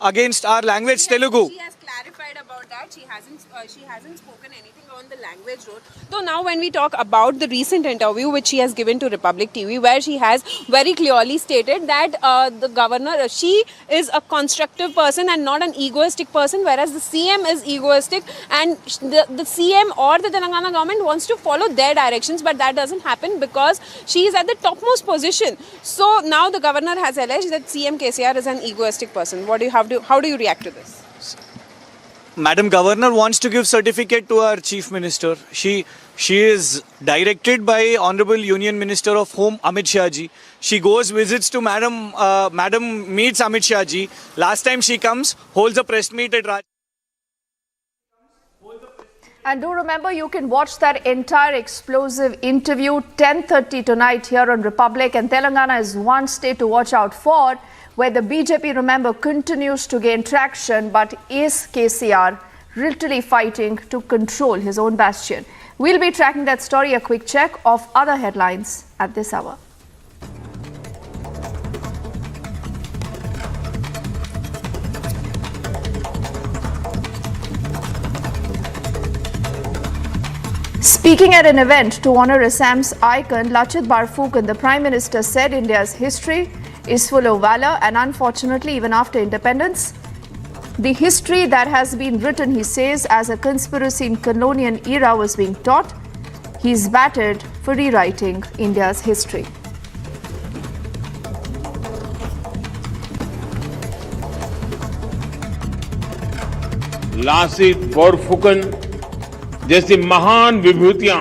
against our language, Telugu.
She has clarified about that. She hasn't spoken anything on the language road. So now when we talk about the recent interview which she has given to Republic TV, where she has very clearly stated that the governor, she is a constructive person and not an egoistic person, whereas the CM is egoistic, and the CM or the Telangana government wants to follow their directions, but that doesn't happen because she is at the topmost position. So now the governor has alleged that CM KCR is an egoistic person. How do you react to this?
Madam Governor wants to give certificate to our Chief Minister. She is directed by Honorable Union Minister of Home Amit Shah ji. She goes, visits to Madam meets Amit Shah ji. Last time she comes, holds a press meet at Raj.
And do remember, you can watch that entire explosive interview 10:30 tonight here on Republic. And Telangana is one state to watch out for, where the BJP, remember, continues to gain traction, but is KCR literally fighting to control his own bastion? We'll be tracking that story. A quick check of other headlines at this hour. Speaking at an event to honor Assam's icon Lachit Barphukan, the Prime Minister said India's history is full of valor, and unfortunately, even after independence, the history that has been written, he says, as a conspiracy in colonial era was being taught. He's battered for rewriting India's history.
Lasit Borphukan जैसी महान विभूतियां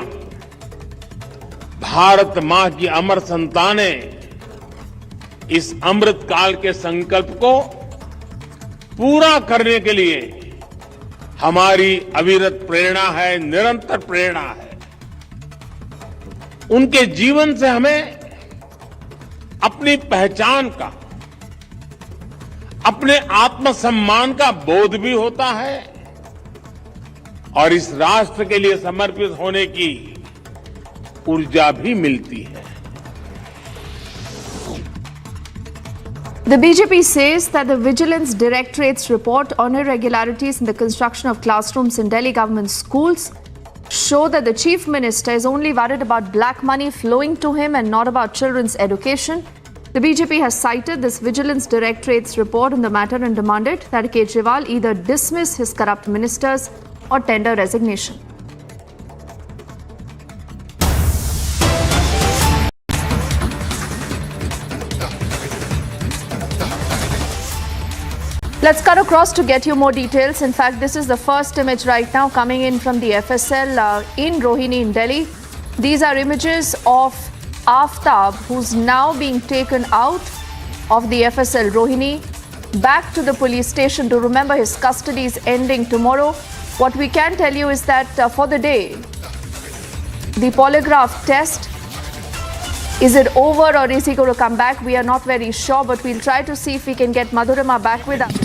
भारत मां की अमर संतानें इस अमृत काल के संकल्प को पूरा करने के लिए हमारी अविरत प्रेरणा है, निरंतर प्रेरणा है। उनके जीवन से हमें अपनी पहचान का, अपने आत्मसम्मान का बोध भी होता है और इस राष्ट्र के लिए समर्पित होने की ऊर्जा भी मिलती है।
The BJP says that the Vigilance Directorate's report on irregularities in the construction of classrooms in Delhi government schools show that the Chief Minister is only worried about black money flowing to him and not about children's education. The BJP has cited this Vigilance Directorate's report on the matter and demanded that Kejriwal either dismiss his corrupt ministers or tender resignation. Let's cut across to get you more details. In fact, this is the first image right now coming in from the FSL in Rohini in Delhi. These are images of Aftab, who's now being taken out
of the FSL, Rohini, back to the police station to remember his custody is ending tomorrow. What we can tell you is that for the day, the polygraph test, is it over or is he going to come back? We are not very sure, but we'll try to see if we can get Madhurima back with us.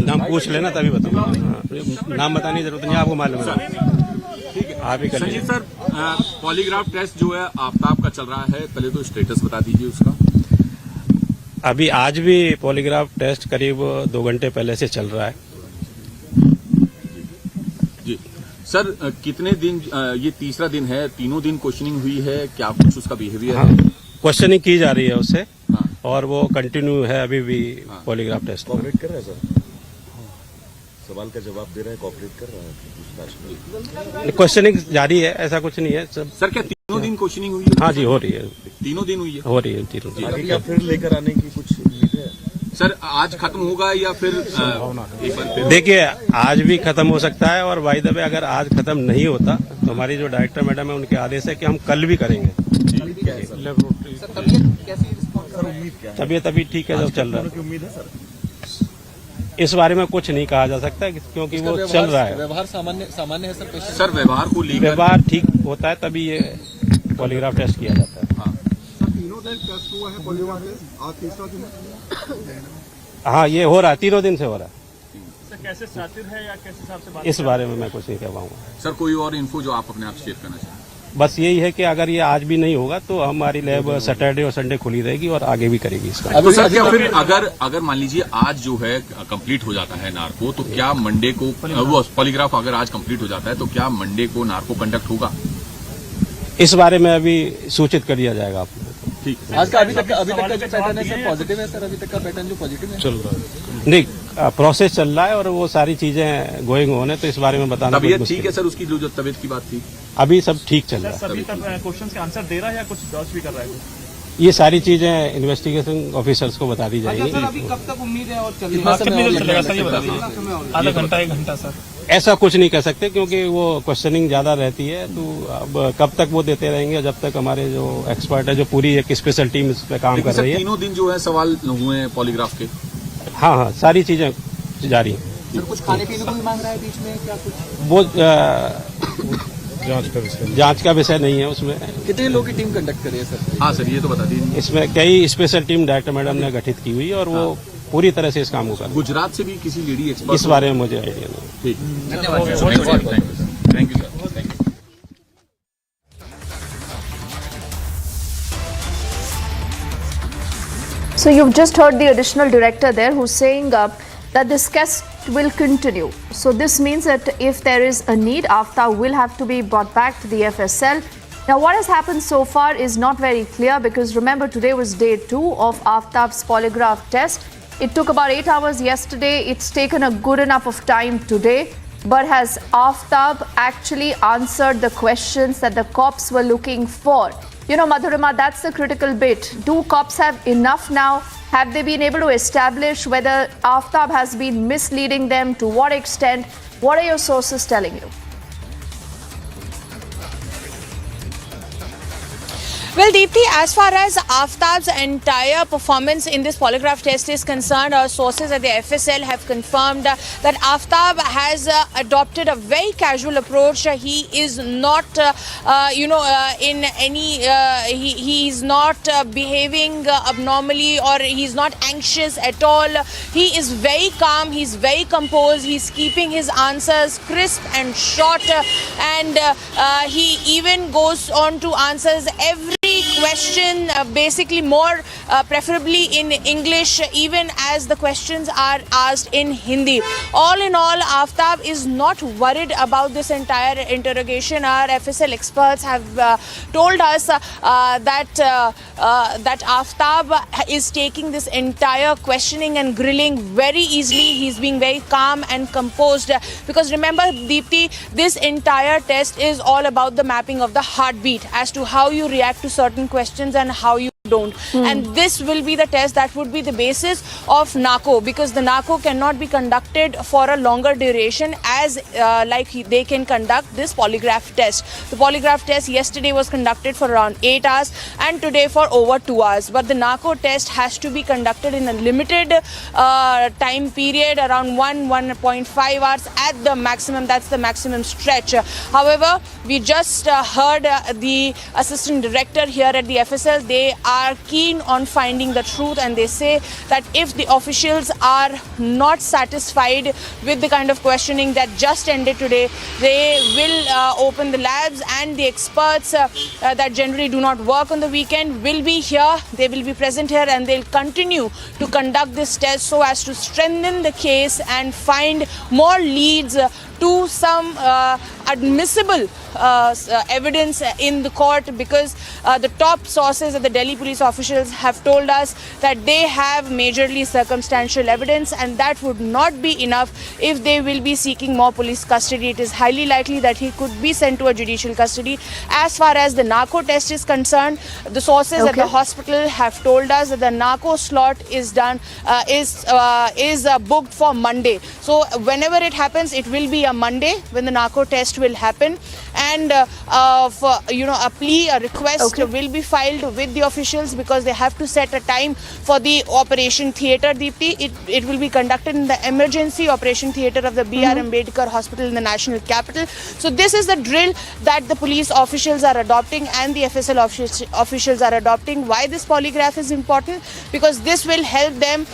नाम पूछ लेना तभी बताऊंगा। नाम बताने की जरूरत नहीं, आपको मालूम है। आप ही कर लीजिए।
सर, पॉलीग्राफ टेस्ट जो है आफ्ताब का चल रहा है, पहले तो स्टेटस बता दीजिए उसका।
अभी आज भी पॉलीग्राफ टेस्ट करीब 2 घंटे पहले से चल रहा है।
जी सर, कितने दिन, ये तीसरा दिन है, तीनों दिन क्वेश्चनिंग हुई है, क्या कुछ उसका बिहेवियर है?
क्वेश्चनिंग की जा रही है उससे, और वो कंटिन्यू है अभी भी पॉलीग्राफ टेस्ट।
कोऑपरेट कर रहा है सर, सवाल का जवाब दे रहा है, कोऑपरेट कर रहा है पूछताछ में।
क्वेश्चनिंग जारी है, ऐसा कुछ नहीं है सब।
सर, क्या तीनों दिन क्वेश्चनिंग हुई है?
हाँ जी, हो रही है।
तीनों दिन हुई है?
हो रही है तीनों दिन।
आगे क्या फिर लेकर आने की कुछ उम्मीद है?
सर, आज खत्म होगा या फिर एक बार फिर?
देखिए, आज भी खत्म हो सकता है, और बाय द वे अगर आज खत्म नहीं होता तो हमारी जो डायरेक्टर मैडम है उनके आदेश है कि हम कल भी करेंगे। तबीयत अभी ठीक है, जो चल रहा है। इस बारे में कुछ नहीं कहा जा सकता क्योंकि वो चल रहा है।
व्यवहार सामान्य है सर? सर, व्यवहार को लेकर
व्यवहार ठीक होता है तभी ये पॉलीग्राफ टेस्ट किया जाता है।
तीनों दिन टेस्ट हुआ है पॉलीग्राफ टेस्ट, आज तीसरा दिन है।
हाँ, ये हो रहा है, तीनों दिन से हो रहा है।
सर, कैसे शातिर है या कैसे हिसाब से बात?
इस बारे में मैं कुछ नहीं कह पाऊंगा।
सर, कोई और इन्फो जो आप अपने आप शेयर करना चाहें?
बस यही है कि अगर ये आज भी नहीं होगा तो हमारी लैब सैटरडे और संडे खुली रहेगी और आगे भी करेगी इसका।
तो सर, क्या फिर अगर मान लीजिए आज जो है कंप्लीट हो जाता है नार्को, तो क्या मंडे को वो पॉलीग्राफ अगर आज कंप्लीट हो जाता है तो क्या मंडे को नार्को कंडक्ट होगा?
इस बारे में अभी सूचित कर दिया जाएगा आपको।
ठीक।
आज का अभी तक का जो पैटर्न है सर पॉजिटिव है सर? अभी तक का पैटर्न जो पॉजिटिव है
चल रहा है? नहीं, प्रोसेस चल रहा है और वो सारी चीजें गोइंग ऑन है, तो इस बारे में बताना
तबीयत ठीक है सर? उसकी जो तबीयत की बात थी,
अभी सब ठीक चल रहा है।
सभी तक क्वेश्चन के आंसर दे रहा है या कुछ डॉट्स भी कर रहा है?
ये सारी चीजें इन्वेस्टिगेशन ऑफिसर्स को बता दी जाएंगी।
सर, अभी कब तक उम्मीद है और
कितना समय चलेगा सर, ये बता दीजिए। आधा घंटा, 1 घंटा सर?
ऐसा कुछ नहीं कह सकते क्योंकि वो क्वेश्चनिंग ज्यादा रहती है, तो अब कब तक वो देते रहेंगे जब तक हमारे जो एक्सपर्ट है, जो पूरी एक स्पेशल टीम इस पे काम कर रही है।
तीनों दिन जो है सवाल हुए हैं पॉलीग्राफ के?
हाँ, सारी चीजें जारी हैं।
सर, कुछ खाने पीने को भी मांग रहा है बीच में, क्या कुछ?
वो जांच का विषय नहीं है उसमें।
कितने लोगों की टीम कंडक्ट कर रही है सर?
हाँ सर, ये तो बता दीजिए।
इसमें कई स्पेशल टीम डायरेक्टर मैडम ने गठित की हुई है और वो पूरी तरह से इस काम को कर।
गुजरात से भी किसी लेडी एक्सपर्ट?
इस बारे में मुझे आइडिया नहीं।
ठीक,
धन्यवाद।
Thank you sir.
So you've just heard the additional director there who's saying that this quest will continue. So this means that if there is a need, Aftab will have to be brought back to the FSL. Now what has happened so far is not very clear because remember today was day 2 of Aftab's polygraph test. It took about 8 hours yesterday. It's taken a good enough of time today. But has Aftab actually answered the questions that the cops were looking for? You know, Madhurima, that's the critical bit. Do cops have enough now? Have they been able to establish whether Aftab has been misleading them? To what extent? What are your sources telling you?
Well, Deepthi, as far as Aftab's entire performance in this polygraph test is concerned, our sources at the FSL have confirmed that Aftab has adopted a very casual approach. He is not, in any, he is not behaving abnormally or he's not anxious at all. He is very calm, he's very composed, he's keeping his answers crisp and short, and he even goes on to answers every question basically more preferably in English, even as the questions are asked in Hindi. All in all, Aftab is not worried about this entire interrogation. Our FSL experts have told us that Aftab is taking this entire questioning and grilling very easily. He's being very calm and composed because remember, Deepthi, this entire test is all about the mapping of the heartbeat as to how you react to certain questions and how you
don't. And this will be the test that would be the basis of narco, because the narco cannot be conducted for a longer duration as like they can conduct this polygraph test. The polygraph test yesterday was conducted for around 8 hours and today for over 2 hours. But the narco test has to be conducted in a limited time period, around 1.5 hours at the maximum. That's the maximum stretch. However, we just heard the assistant director here at the FSL. They are keen on finding the truth, and they say that if the officials are not satisfied with the kind of questioning that just ended today, they will open the labs, and the experts that generally do not work on the weekend will be here. They will be present here, and they'll continue to conduct this test so as to strengthen the case and find more leads to some admissible evidence in the court, because the top sources of the Delhi police officials have told us that they have majorly circumstantial evidence, and that would not be enough if they will be seeking more police custody. It is highly likely that he could be sent to a judicial custody. As far as the narco test is concerned, the sources at the hospital have told us that the narco slot is booked for Monday. So whenever it happens, it will be a Monday when the narco test will happen, and for a request will be filed with the officials, because they have to set a time for the operation theatre. Deepti, it will be conducted in the emergency operation theatre of the B.R. Ambedkar Hospital in the national capital. So this is the drill that the police officials are adopting and the FSL officials are adopting. Why this polygraph is important? Because this will help them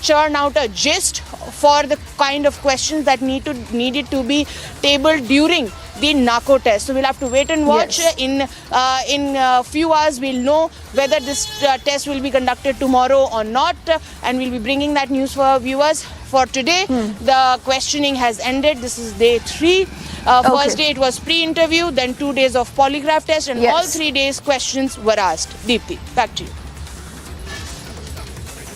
churn out a gist for the kind of questions that needed to be tabled during the narco test. So we'll have to wait and watch. In a few hours we'll know whether this test will be conducted tomorrow or not, and we'll be bringing that news for our viewers. For today, the questioning has ended. This is day 3. First day it was pre-interview, then 2 days of polygraph test, and all 3 days questions were asked. Deepti, back to you.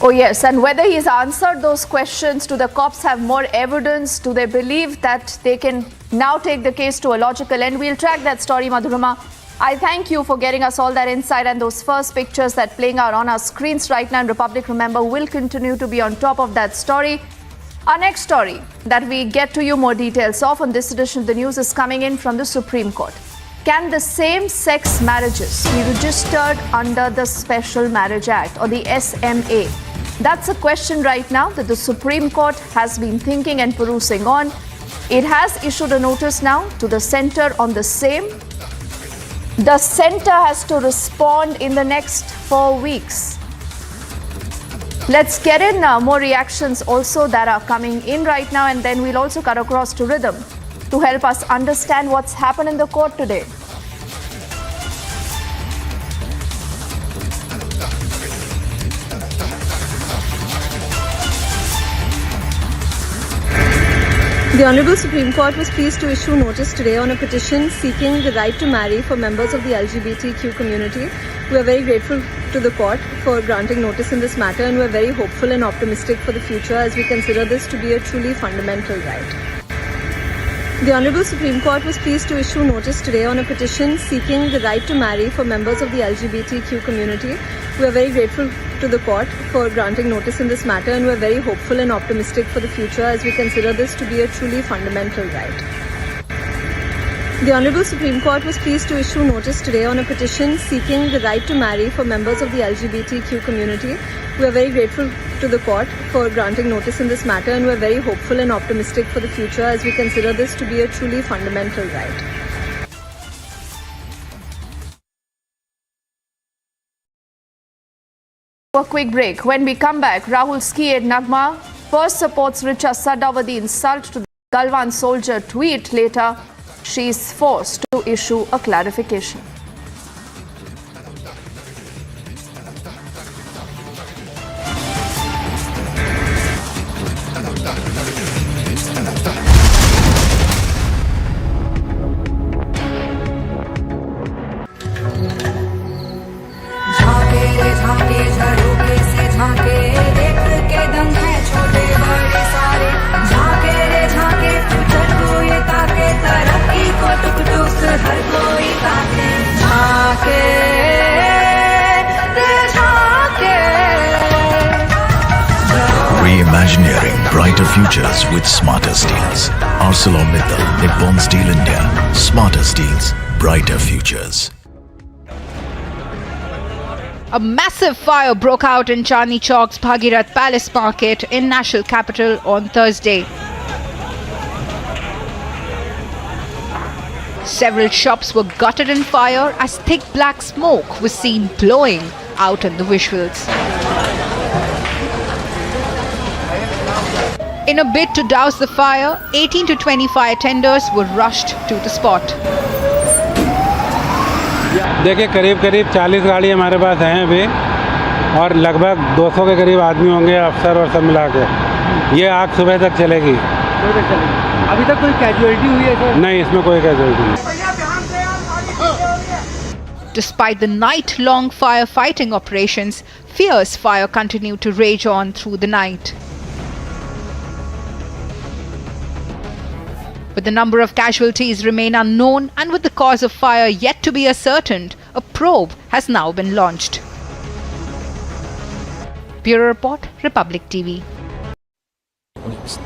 Oh yes, and whether he's answered those questions, do the cops have more evidence? Do they believe that they can now take the case to a logical end? We'll track that story, Madhurima. I thank you for getting us all that insight, and those first pictures that playing out on our screens right now. And Republic, remember, will continue to be on top of that story. Our next story that we get to you more details of on this edition of the news is coming in from the Supreme Court. Can the same-sex marriages be registered under the Special Marriage Act, or the SMA? That's a question right now that the Supreme Court has been thinking and perusing on. It has issued a notice now to the centre on the same. The centre has to respond in the next 4 weeks. Let's get in more reactions also that are coming in right now, and then we'll also cut across to Rhythm to help us understand what's happened in the court today.
The Honourable Supreme Court was pleased to issue notice today on a petition seeking the right to marry for members of the LGBTQ community. We are very grateful to the court for granting notice in this matter, and we are very hopeful and optimistic for the future as we consider this to be a truly fundamental right. The Honourable Supreme Court was pleased to issue notice today on a petition seeking the right to marry for members of the LGBTQ community. We are very grateful to the court for granting notice in this matter, and we are very hopeful and optimistic for the future as we consider this to be a truly fundamental right. The Honourable Supreme Court was pleased to issue notice today on a petition seeking the right to marry for members of the LGBTQ community. We are very grateful to the court for granting notice in this matter, and we are very hopeful and optimistic for the future as we consider this to be a truly fundamental right.
A quick break. When we come back, Rahul's ski-aid Nagma first supports Richa Sadawadi insult to the Galwan soldier tweet. Later, she is forced to issue a clarification.
झांके झरोखे से झांके देख के दम है छोटे बड़े सारे झांके रे झांके future को ये ताके तरक्की को टुक टुक हर कोई ताके
Imagineering brighter futures with smarter steels. ArcelorMittal, Nippon Steel India. Smarter steels, brighter futures.
A massive fire broke out in Chandni Chowk's Bhagirath Palace Market in national capital on Thursday. Several shops were gutted in fire as thick black smoke was seen blowing out in the visuals. In a bid to douse the fire, 18 to 20 fire tenders were rushed to the spot.
देखिए करीब 40 गाड़ी हमारे पास हैं अभी और लगभग 200 के करीब आदमी होंगे, अफसर और सब मिला के। ये आग सुबह तक चलेगी।
अभी तक कोई कैजुअलिटी हुई है सर?
नहीं, इसमें कोई कैजुअलिटी नहीं।
Despite the night-long firefighting operations, fierce fire continued to rage on through the night. But the number of casualties remain unknown, and with the cause of fire yet to be ascertained, a probe has now been launched. Bureau Report, Republic TV.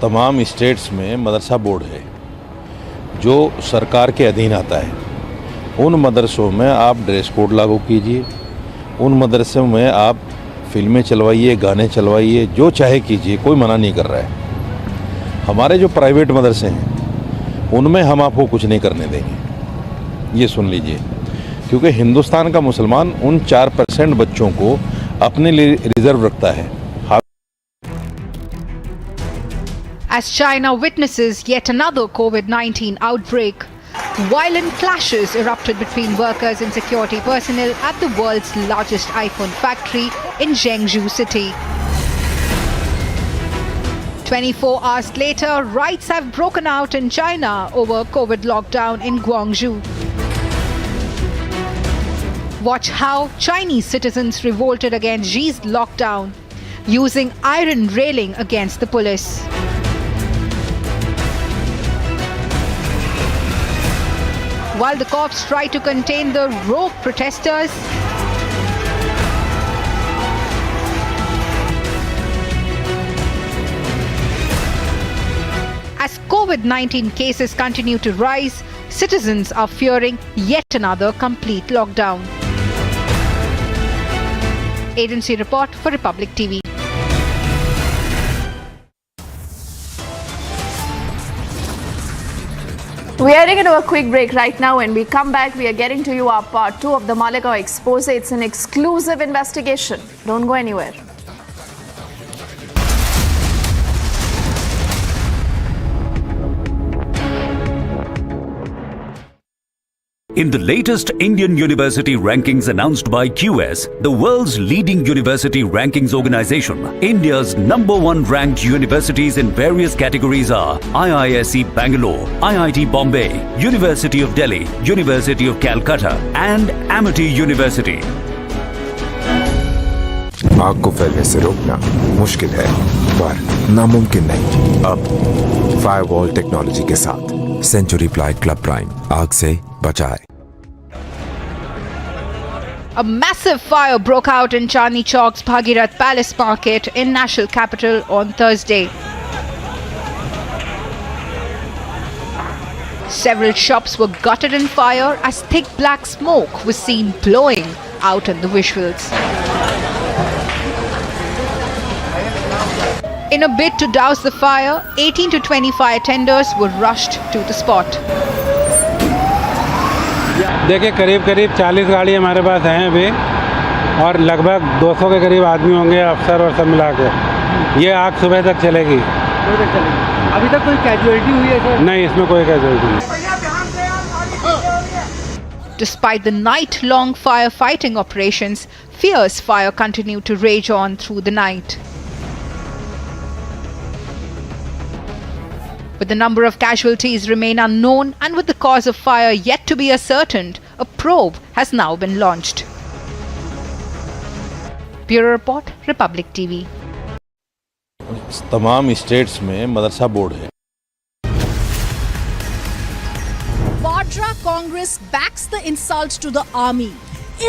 तमाम states में मदरसा board है जो सरकार के अधीन आता है। उन मदरसों में आप ड्रेस कोड लागू कीजिए, उन मदरसों में आप फिल्में चलवाइए, गाने चलवाइए, जो चाहे कीजिए, कोई मना नहीं कर रहा है। हमारे जो प्राइवेट मदरसे हैं उनमें हम आपको कुछ नहीं करने देंगे, ये सुन लीजिए, क्योंकि हिंदुस्तान का मुसलमान उन 4% बच्चों को अपने लिए रिजर्व रखता है।
As China witnesses yet another COVID-19 outbreak, violent clashes erupted between workers and security personnel at the world's largest iPhone factory in Zhengzhou city. 24 hours later, riots have broken out in China over COVID lockdown in Guangzhou. Watch how Chinese citizens revolted against Xi's lockdown, using iron railing against the police. While the cops try to contain the rogue protesters, as COVID-19 cases continue to rise, citizens are fearing yet another complete lockdown. Agency report for Republic TV.
We are heading into a quick break right now. When we come back, we are getting to you our part 2 of the Malegaon expose. It's an exclusive investigation. Don't go anywhere.
In the latest Indian university rankings announced by QS, the world's leading university rankings organization, India's #1 ranked universities in various categories are IISc Bangalore, IIT Bombay, University of Delhi, University of Calcutta and Amity University.
आग को फैलने से रोकना मुश्किल है पर नामुमकिन नहीं। अब फायरवॉल टेक्नोलॉजी के साथ सेंचुरी प्लाई क्लब प्राइम आग से बचाए।
A massive fire broke out in Chandni Chowk's Bhagirath Palace Market in national capital on Thursday. Several shops were gutted in fire as thick black smoke was seen blowing out in the visuals. In a bid to douse the fire, 18 to 20 fire tenders were rushed to the spot.
देखिए करीब 40 गाड़ी हमारे पास हैं अभी और लगभग 200 के करीब आदमी होंगे, अफसर और सब मिला के। ये आग सुबह तक चलेगी।
अभी तक कोई कैजुअलिटी हुई है सर?
नहीं, इसमें कोई कैजुअलिटी नहीं।
Despite the night-long firefighting operations, fierce fire continued to rage on through the night. But the number of casualties remain unknown, and with the cause of fire yet to be ascertained, a probe has now been launched. Bureau Report, Republic TV.
तमाम states में मदरसा board है।
Vadra Congress backs the insult to the army.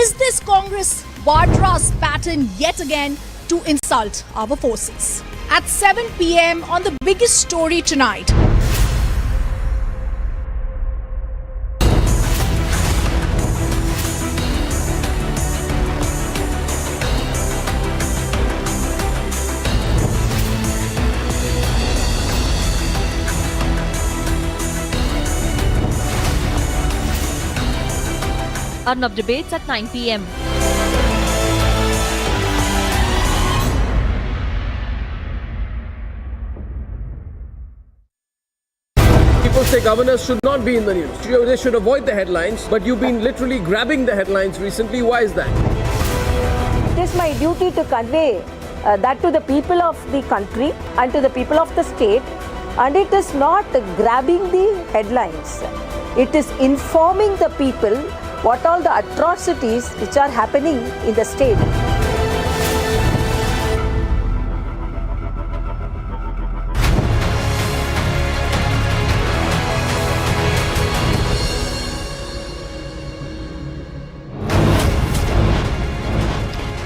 Is this Congress Vadra's pattern yet again to insult our forces? at 7 p.m. on the biggest story tonight.
Arnab debates at 9 p.m.
People say governors should not be in the news. They should avoid the headlines, but you've been literally grabbing the headlines recently. Why is that?
It is my duty to convey that to the people of the country and to the people of the state, and it is not grabbing the headlines. It is informing the people what all the atrocities which are happening in the state.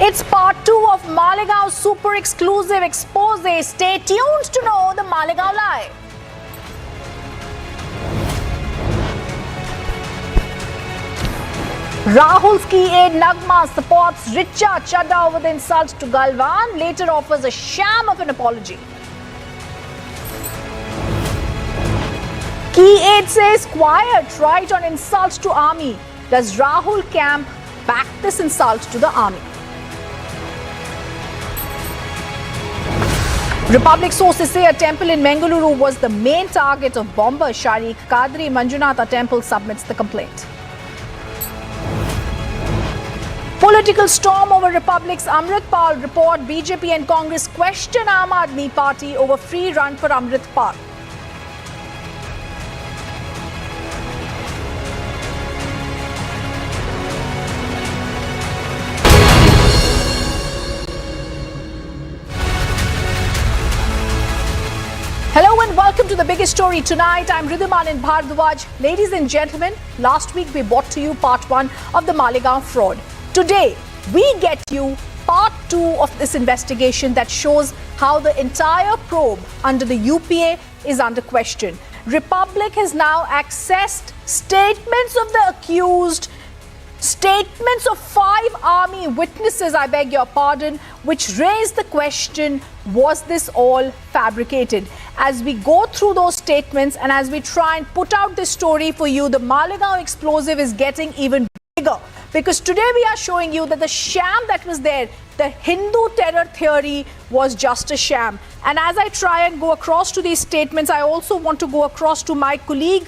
It's part 2 of Malegaon's super exclusive expose. Stay tuned to know the Malegaon lie. Rahul's key aide Nagma supports Richa Chadha over the insult to Galwan, later offers a sham of an apology. Key aide says quiet right on insult to army. Does Rahul camp back this insult to the army? Republic sources say a temple in Mangaluru was the main target of bomber Sharik. Kadri Manjunatha temple submits the complaint. Political storm over Republic's Amritpal report. BJP and Congress question Aam Aadmi Party over free run for Amritpal. Hello and welcome to the biggest story tonight. I'm Ridhiman in Bhardwaj. Ladies and gentlemen, last week we brought to you part 1 of the Malegaon fraud. Today, we get you part 2 of this investigation that shows how the entire probe under the UPA is under question. Republic has now accessed statements of the accused, statements of 5 army witnesses, I beg your pardon, which raise the question, was this all fabricated? As we go through those statements and as we try and put out this story for you, the Malegaon explosive is getting even bigger. Because today we are showing you that the sham that was there, the Hindu terror theory, was just a sham. And as I try and go across to these statements, I also want to go across to my colleague,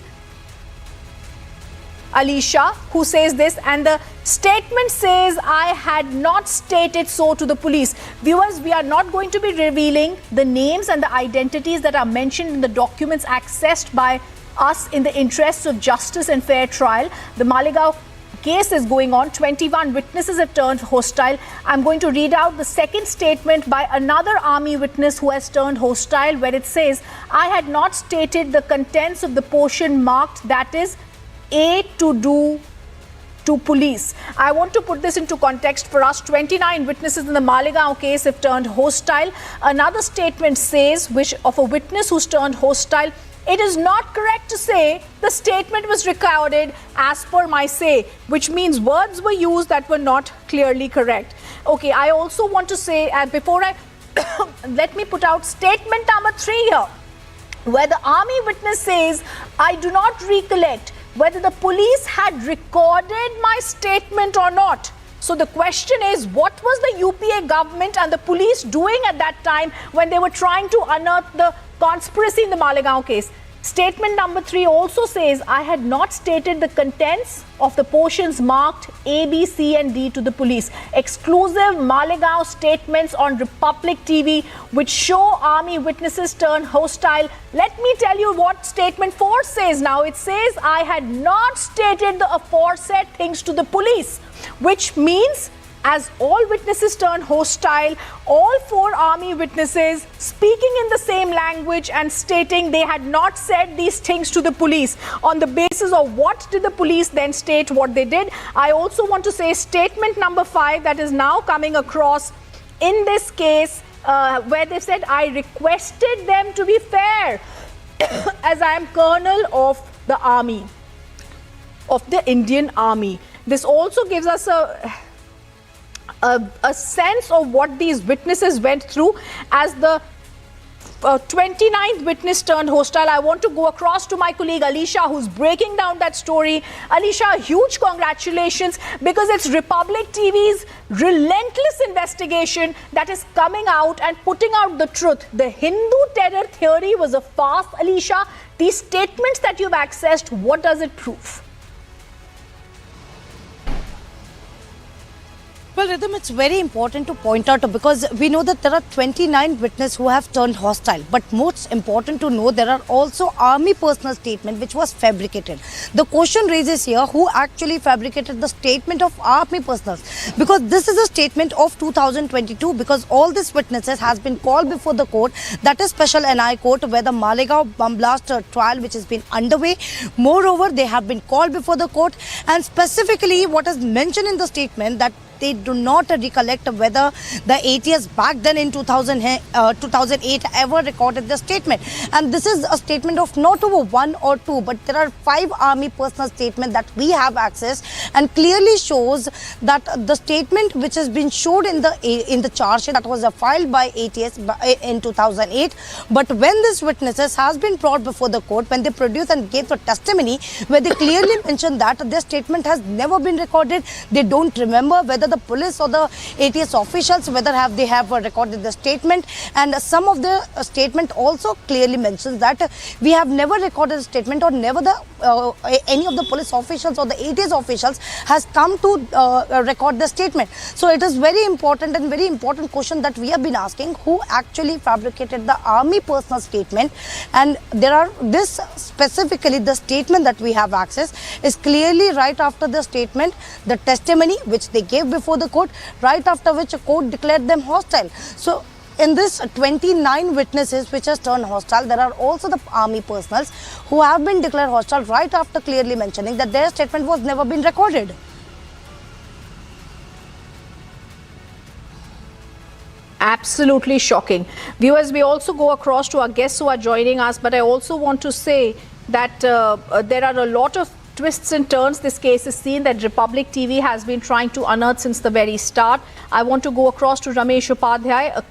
Alisha, who says this, and the statement says, I had not stated so to the police. Viewers, we are not going to be revealing the names and the identities that are mentioned in the documents accessed by us in the interests of justice and fair trial. The Malegaon case is going on. 21 witnesses have turned hostile. I'm going to read out the second statement by another army witness who has turned hostile, where it says, I had not stated the contents of the portion marked, that is A to do to police. I want to put this into context for us. 29 witnesses in the Malegaon case have turned hostile. Another statement says, which of a witness who's turned hostile, it is not correct to say the statement was recorded as per my say, which means words were used that were not clearly correct. Okay, I also want to say, before I let me put out statement number 3 here, where the army witness says, I do not recollect whether the police had recorded my statement or not. So the question is, what was the UPA government and the police doing at that time when they were trying to unearth the conspiracy in the Malegaon case? Statement number 3 also says, I had not stated the contents of the portions marked A, B, C and D to the police. Exclusive Malegaon statements on Republic TV which show army witnesses turn hostile. Let me tell you what statement 4 says now. It says, I had not stated the aforesaid things to the police, which means as all witnesses turn hostile, all 4 army witnesses speaking in the same language and stating they had not said these things to the police. On the basis of what did the police then state what they did? I also want to say statement number 5 that is now coming across in this case where they said, I requested them to be fair as I am colonel of the army, of the Indian Army. This also gives us a sense of what these witnesses went through as the 29th witness turned hostile. I want to go across to my colleague Alisha, who's breaking down that story. Alisha, huge congratulations, because it's Republic TV's relentless investigation that is coming out and putting out the truth. The Hindu terror theory was a farce, Alisha. These statements that you've accessed, what does it prove?
Well, Rhythm, it's very important to point out, because we know that there are 29 witnesses who have turned hostile. But most important to know, there are also army personal statement which was fabricated. The question raises here, who actually fabricated the statement of army personals? Because this is a statement of 2022, because all these witnesses has been called before the court, that is Special NI Court, where the Malegaon bomb blast trial which has been underway. Moreover, they have been called before the court, and specifically what is mentioned in the statement that they do not recollect whether the ATS back then in 2008 ever recorded the statement. And this is a statement of not over one or two, but there are 5 army personal statements that we have access, and clearly shows that the statement which has been showed in the charge sheet that was filed by ATS in 2008. But when these witnesses has been brought before the court, when they produced and gave the testimony, where they clearly mentioned that their statement has never been recorded, they don't remember whether the police or the ATS officials, whether they have recorded the statement. And some of the statement also clearly mentions that we have never recorded a statement, or never any of the police officials or the ATS officials has come to record the statement. So it is very important, and very important question that we have been asking, who actually fabricated the army personal statement. And there are this specifically the statement that we have access is clearly right after the statement, the testimony which they gave before the court, right after which a court declared them hostile. So in this 29 witnesses which has turned hostile, there are also the army personals who have been declared hostile right after clearly mentioning that their statement was never been recorded.
Absolutely shocking. Viewers, we also go across to our guests who are joining us, but I also want to say that there are a lot of twists and turns this case is seen that Republic TV has been trying to unearth since the very start. I want to go across to Ramesh Upadhyay,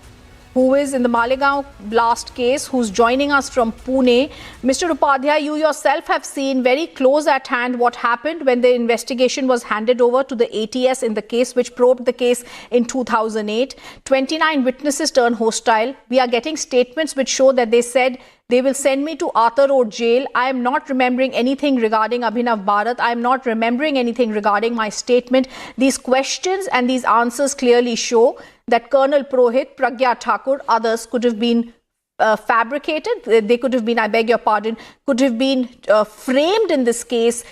who is in the Malegaon blast case, who's joining us from Pune. Mr. Upadhyay, you yourself have seen very close at hand what happened when the investigation was handed over to the ATS in the case which probed the case in 2008. 29 witnesses turned hostile. We are getting statements which show that they said they will send me to Arthur Road jail. I am not remembering anything regarding Abhinav Bharat. I am not remembering anything regarding my statement. These questions and these answers clearly show that Colonel Purohit, Pragya Thakur, others could have been fabricated. They could have been, I beg your pardon, could have been framed in this case.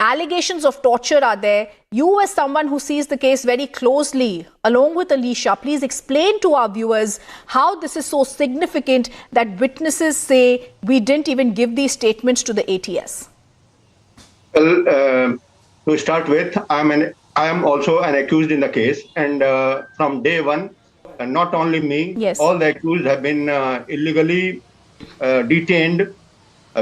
Allegations of torture are there. You, as someone who sees the case very closely, along with Alisha, please explain to our viewers how this is so significant that witnesses say we didn't even give these statements to the ATS.
Well, to start with, I am also an accused in the case, and from day one, not only me, yes, all the accused have been illegally detained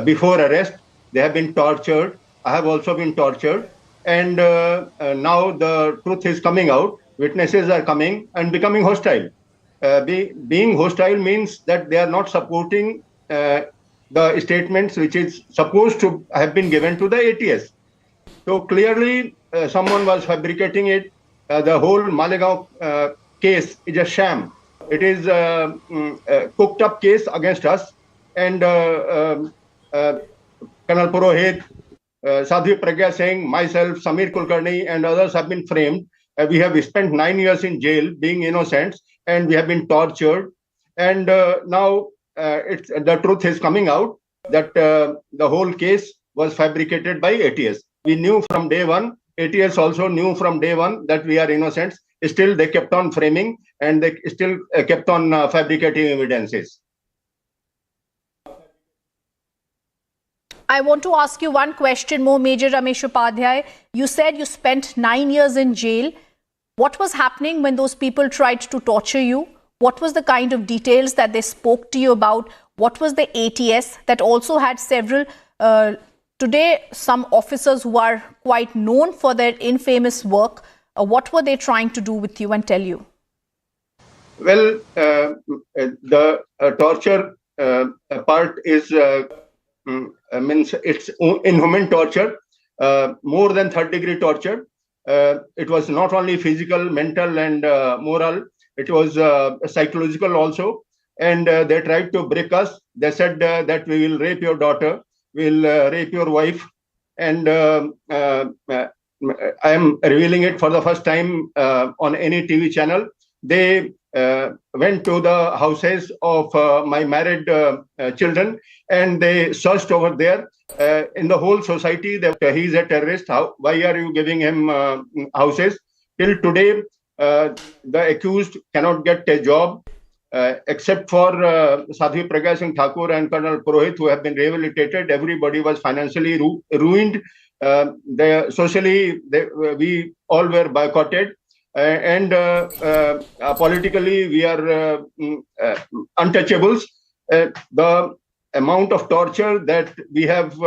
before arrest. They have been tortured. I have also been tortured, and now the truth is coming out. Witnesses are coming and becoming hostile. Being hostile means that they are not supporting the statements which is supposed to have been given to the ATS. So clearly, someone was fabricating it. The whole Malegaon case is a sham. It is a cooked up case against us, and Colonel Purohit, Sadhvi Pragya Singh, myself, Samir Kulkarni, and others have been framed. We have spent 9 years in jail being innocents, and we have been tortured. And now the truth is coming out that the whole case was fabricated by ATS. We knew from day one, ATS also knew from day one that we are innocents. Still, they kept on framing, and they still kept on fabricating evidences.
I want to ask you one question more, Major Ramesh Upadhyay. You said you spent 9 years in jail. What was happening when those people tried to torture you? What was the kind of details that they spoke to you about? What was the ATS that also had several, today, some officers who are quite known for their infamous work? What were they trying to do with you and tell you?
Well, the torture part is means it's inhuman torture, more than third-degree torture. It was not only physical, mental, and moral. It was psychological also. And they tried to break us. They said that we will rape your daughter, we will rape your wife, and I am revealing it for the first time on any TV channel. They went to the houses of my married children, and they searched over there. In the whole society, that he is a terrorist. Why are you giving him houses? Till today, the accused cannot get a job, except for Sadhvi Pragya Singh Thakur and Colonel Purohit, who have been rehabilitated. Everybody was financially ruined. Socially, we all were boycotted. And politically, we are untouchables. The amount of torture that we have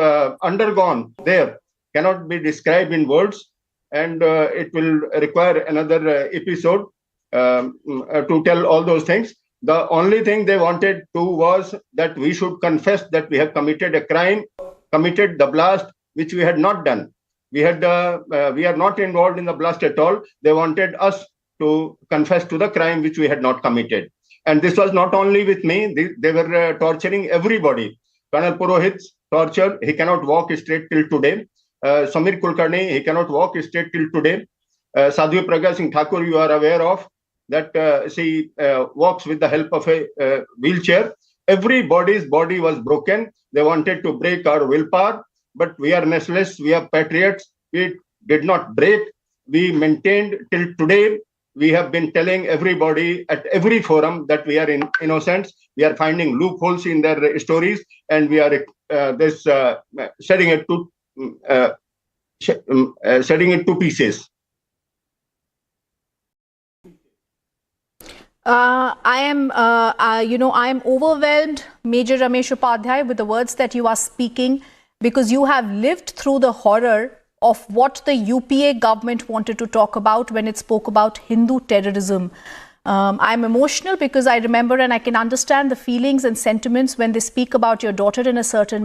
undergone there cannot be described in words, and it will require another episode to tell all those things. The only thing they wanted to was that we should confess that we have committed a crime, committed the blast, which we had not done. We are not involved in the blast at all. They wanted us to confess to the crime which we had not committed. And this was not only with me. They were torturing everybody. Colonel Purohit's torture, he cannot walk straight till today. Samir Kulkarni, he cannot walk straight till today. Sadhvi Pragya Singh Thakur, you are aware of that she walks with the help of a wheelchair. Everybody's body was broken. They wanted to break our willpower, but we are nationalists, we are patriots. We did not break. We maintained till today. We have been telling everybody at every forum that we are innocents. We are finding loopholes in their stories, and we are setting it to pieces.
I am overwhelmed, Major Ramesh Upadhyay, with the words that you are speaking, because you have lived through the horror of what the UPA government wanted to talk about when it spoke about Hindu terrorism. I'm emotional because I remember and I can understand the feelings and sentiments when they speak about your daughter in a certain manner.